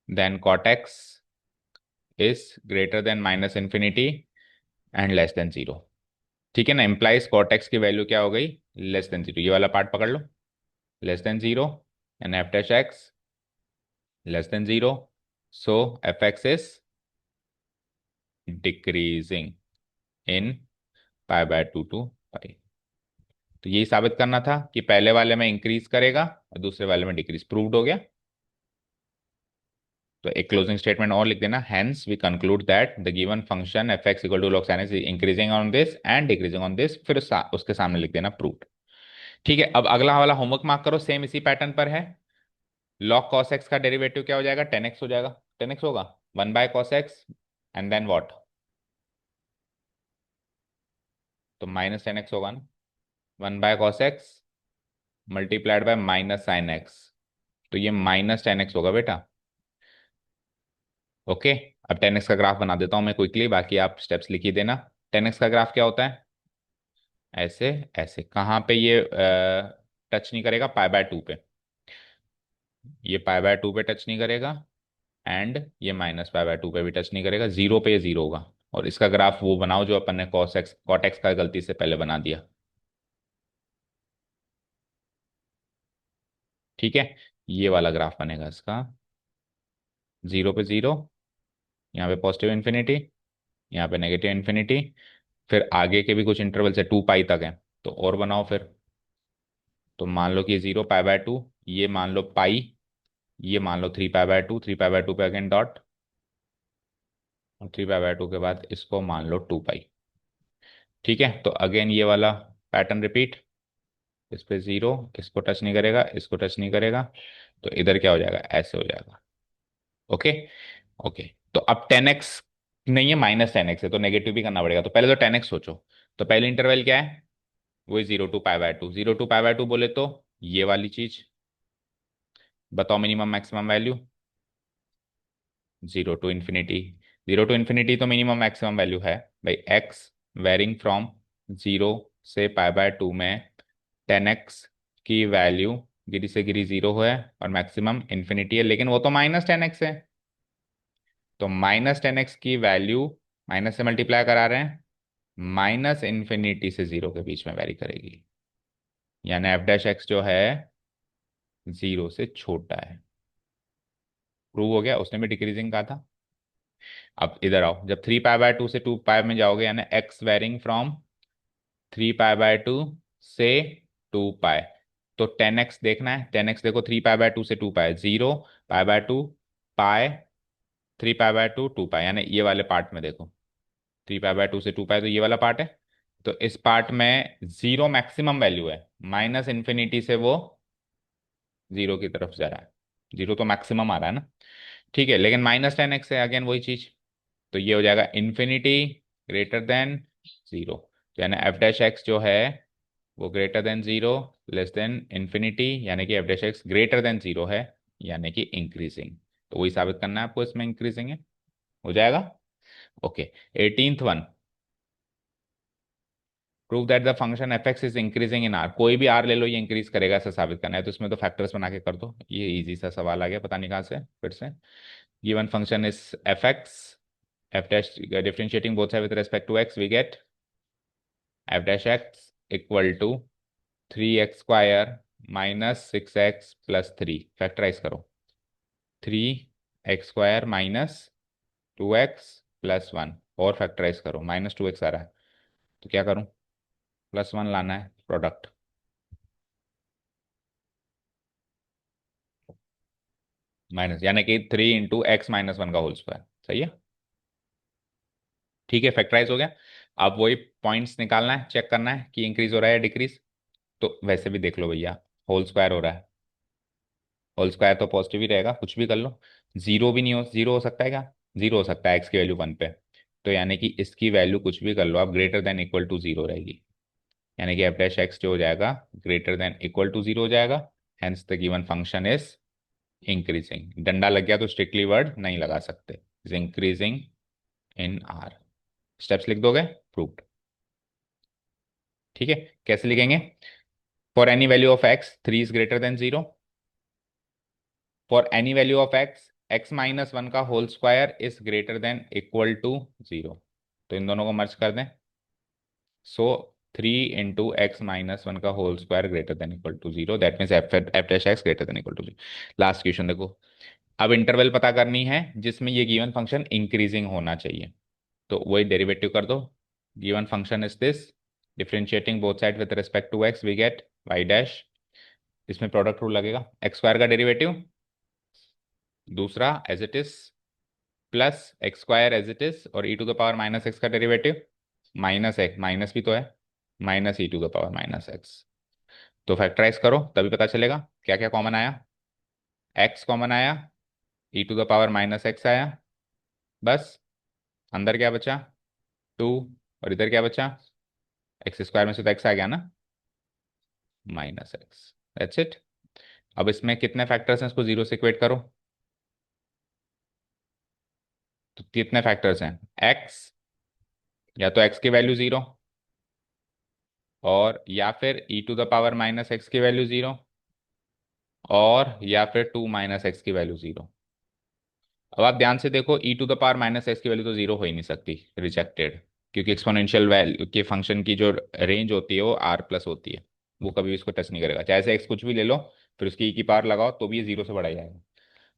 then cot x is greater than -infinity and less than 0। ठीक है ना, इंप्लाइज cot x की वैल्यू क्या हो गई, लेस देन 0। ये वाला पार्ट पकड़ लो, less than 0, and f dash x less than 0, so f(x) is decreasing in pi/2 to pi. तो यही साबित करना था कि पहले वाले में इंक्रीज करेगा और दूसरे वाले में डिक्रीज, प्रूव्ड हो गया। तो एक क्लोजिंग स्टेटमेंट और लिख देना, hence we conclude that the given function f(x) equal to log sin x is increasing on this and decreasing on this, फिर उसके सामने लिख देना प्रूव्ड। ठीक है, अब अगला वाला होमवर्क मार्क करो, सेम इसी पैटर्न पर है। log cos x का डेरिवेटिव क्या हो जाएगा, 10x हो जाएगा। 10x होगा 1/cos x, and then what, तो -10x होगा ना, 1/cos x multiplied by -sin x, तो ये -10x होगा बेटा। ओके, अब 10x का ग्राफ बना देता हूं मैं क्विकली, बाकी आप स्टेप्स लिख ही देना। 10x का ग्राफ क्या होता है, ऐसे ऐसे, कहाँ पे ये टच नहीं करेगा, pi/2 पे, ये pi/2 पे टच नहीं करेगा, एंड ये -pi/2 पे भी टच नहीं करेगा, 0 पे ये 0 होगा। और इसका ग्राफ वो बनाओ जो अपन ने cot x का गलती से पहले बना दिया। ठीक है, ये वाला ग्राफ बनेगा इसका, 0 पे 0, यहाँ पे पॉजिटिव इन्फिनिटी, यहाँ पे नेगेटिव इन्फिनिटी, फिर आगे के भी कुछ इंटरवल से 2 पाई तक है, तो और बनाओ फिर। तो मान लो कि ये 0 pi/2, ये मान लो पाई, ये मान लो 3 pi/2, 3 pi/2 पे अगेन डॉट, और 3 pi/2 के बाद इसको मान लो 2 पाई। ठीक है, तो अगेन ये वाला पैटर्न रिपीट, इस पे 0, इसको टच नहीं करेगा, इसको टच नहीं करेगा, तो इधर क्या हो जाएगा, ऐसे हो जाएगा। ओके, ओके, तो अब 10x नहीं है, -10x है, तो नेगेटिव भी करना पड़ेगा। तो पहले तो 10x सोचो, तो पहले इंटरवल क्या है, वही 0 to pi/2, 0 to pi/2 बोले तो ये वाली चीज, बताओ minimum maximum value, 0 to ∞, 0 to ∞ तो मिनिमम मैक्सिमम वैल्यू है भाई, x वेरिंग फ्रॉम 0 से pi/2 में 10x की वैल्यू गिरी से गिरी 0 है, और मैक्सिमम इन्फिनिटी है, लेकिन वो तो -10x है। तो -10x की वैल्यू माइनस से मल्टीप्लाई करा रहे हैं, -इन्फिनिटी से 0 के बीच में वेरी करेगी, यानी f'(x) जो है 0 से छोटा है। प्रूव हो गया, उसने भी डिक्रीजिंग कहा था। अब इधर आओ, जब 3 pi/2 से 2 पाई में जाओगे, यानी x वेरिंग फ्रॉम 3 pi/2 से 2 पाई, तो 10x देखना है, 10x देखो, 3 pi/2 से 2 पाई, 0 pi/2 पाई, 3 pi/2 2 पाई, यानी ये वाले पार्ट में देखो, 3 pi/2 से 2 पाई, तो ये वाला पार्ट है। तो इस पार्ट में 0 मैक्सिमम वैल्यू है, -इन्फिनिटी से वो 0 की तरफ जा रहा है, 0 तो मैक्सिमम आ रहा है ना। ठीक है, लेकिन -10x है, अगेन वही चीज, तो ये हो जाएगा इन्फिनिटी ग्रेटर देन 0, यानी f'(x) जो है वो greater than 0, less then infinity, यानी कि f'(x) ग्रेटर देन 0 है, यानी कि इंक्रीजिंग। तो वही साबित करना है आपको, इसमें इंक्रीजिंग है, हो जाएगा। Okay, 18th one, prove that the function f(x) is increasing in r, कोई भी r ले लो, ये इंक्रीज करेगा, ऐसा साबित करना है। तो इसमें तो फैक्टर्स बना के कर दो, ये इजी सा सवाल आ गया, पता नहीं कहाँ से फिर से। Given function is f(x), f dash differentiating both sides with respect to x, we get f'(x) equal to 3x² -6x+3, factorise करो, 3x² -2x+1, और फैक्टराइज करो, -2x आ रहा है, तो क्या करूं, +1 लाना है प्रोडक्ट, माइनस, यानी कि 3 × x-1 का होल स्क्वायर, सही है। ठीक है, फैक्टराइज हो गया। अब वही पॉइंट्स निकालना है, चेक करना है कि इंक्रीज हो रहा है या डिक्रीज। तो वैसे भी देख लो भैया, होल स्क्वायर हो रहा है, होल स्क्वायर तो पॉजिटिव ही रहेगा, कुछ भी कर लो। जीरो भी नहीं हो, जीरो हो सकता है क्या? जीरो हो सकता है, एक्स की वैल्यू 1 पे। तो यानी कि इसकी वैल्यू कुछ भी कर लो आप, greater than equal to zero रहेगी। यानी कि एफ डैश एक्स जो हो जाएगा greater than equal to zero हो जाएगा। Hence the given function is increasing. डंडा लग गया तो स्ट्रिक्टली वर्ड नहीं लगा सकते, is increasing in R. Steps लिख दोगे? प्रूव्ड। ठीक है, कैसे लिखेंगे? For any value of X 3 is greater than zero. For any value of X X minus one का whole square is greater than equal to zero. तो इन दोनों को मर्ज कर दें। सो 3 × x - 1 का whole square greater than equal to zero, that means F F dash x greater than equal to zero. Last question देखो। अब इंटरवल पता करनी है जिसमें ये गिवन फंक्शन इंक्रीजिंग होना चाहिए। तो वही डेरिवेटिव कर दो। Given function is this, differentiating both side with respect to x we get y dash. इसमें प्रोडक्ट रूल लगेगा, एक्स स्क्वायर का डेरिवेटिव, दूसरा as it is, plus x square as it is, और e to the power minus x का derivative, minus x, minus भी तो है, minus e to the power minus x. तो factorise करो तभी पता चलेगा क्या क्या कॉमन आया। एक्स कॉमन आया, e to the power minus x आया, बस। अंदर क्या बचा? टू। और इधर क्या बचा? एक्स स्क्वायर में से तो एक्स आ गया ना, माइनस एक्स। That's it. अब इसमें कितने फैक्टर्स हैं, इसको जीरो से इक्वेट करो। तो कितने फैक्टर्स हैं? एक्स, या तो एक्स की वैल्यू जीरो, और या फिर e to the power minus x की वैल्यू जीरो, और या फिर 2 - x की वैल्यू जीरो। अब आप ध्यान से देखो, e to the power minus x की वैल्यू तो जीरो हो ही नहीं सकती, रिजेक्टेड। क्योंकि एक्सपोनेंशियल वैल्यू के फंक्शन की जो रेंज होती है वो आर प्लस होती है, वो कभी भी इसको टच नहीं करेगा। चाहे से एक्स कुछ भी ले लो, फिर उसकी ई की पावर लगाओ तो भी ये जीरो से बढ़ा ही जाएगा।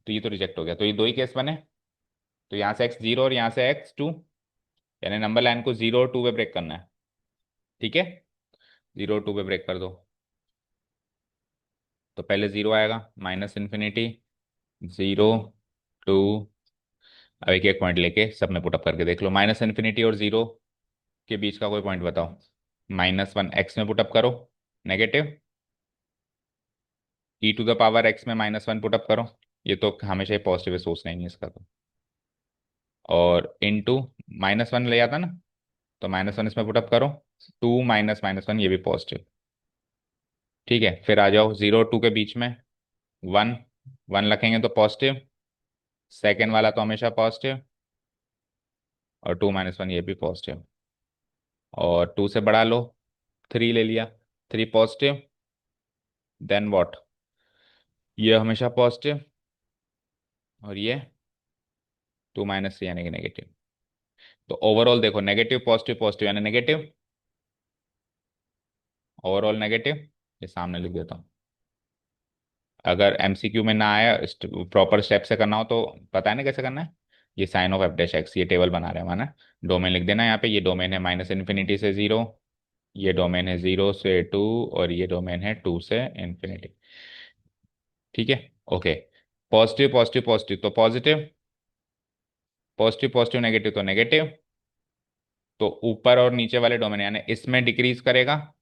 तो ये तो रिजेक्ट हो गया। तो ये दो ही केस बने। तो यहाँ से एक्स जीरो और यहाँ से एक्स टू, यानी नंबर लाइन को जीरो और टू पे ब्रेक करना है। ठीक है, जीरो और टू पे ब्रेक कर दो। तो पहले जीरो आएगा, माइनस इन्फिनिटी, जीरो, टू। अब एक एक पॉइंट लेके सब में पुटअप करके देख लो। माइनस इन्फिनिटी और जीरो के बीच का कोई पॉइंट बताओ। -1 एक्स में पुटअप करो, negative. E to the power X में -1 पुटअप करो, ये तो हमेशा ही पॉजिटिव है, सोचना ही नहीं इसका तो। और इनटू -1 ले आता ना, तो -1 इसमें पुटअप करो। 2 - -1 ये भी पॉजिटिव। ठीक है, फिर आ जाओ जीरो टू के बीच में, वन। वन रखेंगे तो पॉजिटिव, सेकेंड वाला तो हमेशा पॉजिटिव, और 2 - 1 ये भी पॉजिटिव। और टू से बढ़ा लो, थ्री ले लिया, थ्री पॉजिटिव। Then what? ये हमेशा पॉजिटिव, और ये 2 - 3 यानी कि नेगेटिव। तो ओवरऑल देखो, नेगेटिव पॉजिटिव पॉजिटिव यानी नेगेटिव, ओवरऑल नेगेटिव। ये सामने लिख देता हूँ। अगर एमसीक्यू में ना आया, प्रॉपर स्टेप से करना हो तो पता है ना कैसे करना है। ये sign of F dash X, ये टेबल बना रहे हैं माना। डोमेन लिख देना यहाँ पे, ये डोमेन है -इन्फिनिटी से जीरो, ये डोमेन है जीरो से टू, और ये डोमेन है टू से इन्फिनिटी। ठीक है, ओके। पॉजिटिव पॉजिटिव पॉजिटिव तो पॉजिटिव, पॉजिटिव पॉजिटिव नेगेटिव तो नेगेटिव। तो ऊपर और नीचे वाले डोमेन यानी इसमें डिक्रीज करेगा,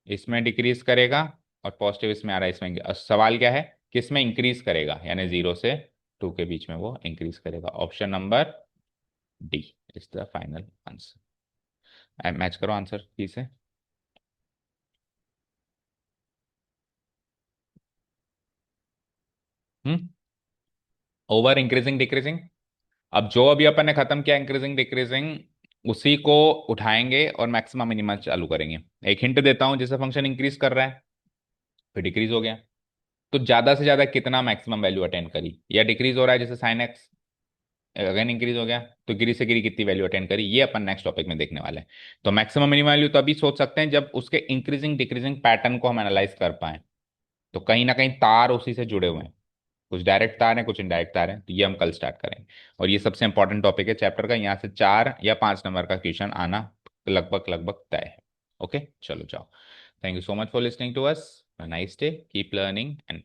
इसमें डिक्रीज करेगा, और पॉजिटिव इसमें आ रहा है, इसमें सवाल क्या है, किस में इंक्रीज करेगा, यानी जीरो से टू के बीच में वो इंक्रीज करेगा। Option number D is the final answer. Match करो आंसर की से। हम्म, ओवर इंक्रीजिंग डिक्रीजिंग। अब जो अभी अपन ने खत्म किया इंक्रीजिंग डिक्रीजिंग, उसी को उठाएंगे और मैक्सिमम मिनिमम चालू करेंगे। एक हिंट देता हूं, जैसे फंक्शन इंक्रीज कर रहा है, फिर डिक्रीज हो गया, तो ज्यादा से ज्यादा कितना मैक्सिमम वैल्यू अटेंड करी, या डिक्रीज हो रहा है जैसे साइन एक्स, अगेन इंक्रीज हो गया, तो गिरी से गिरी कितनी वैल्यू अटेंड करी, ये अपन नेक्स्ट टॉपिक में देखने वाले हैं। तो मैक्सिमम मिनिमम वैल्यू तभी सोच सकते हैं जब उसके इंक्रीजिंग डिक्रीजिंग पैटर्न को हम एनालाइज कर पाए। तो कहीं ना कहीं तार उसी से जुड़े हुए हैं, कुछ डायरेक्ट तार हैं, कुछ इनडायरेक्ट तार हैं। तो ये हम कल स्टार्ट करेंगे, और ये सबसे इंपॉर्टेंट टॉपिक है चैप्टर का। यहाँ से 4 या 5 नंबर का क्वेश्चन आना लगभग लगभग तय है। ओके, चलो जाओ। Thank you so much for listening to us. Nice day, keep learning and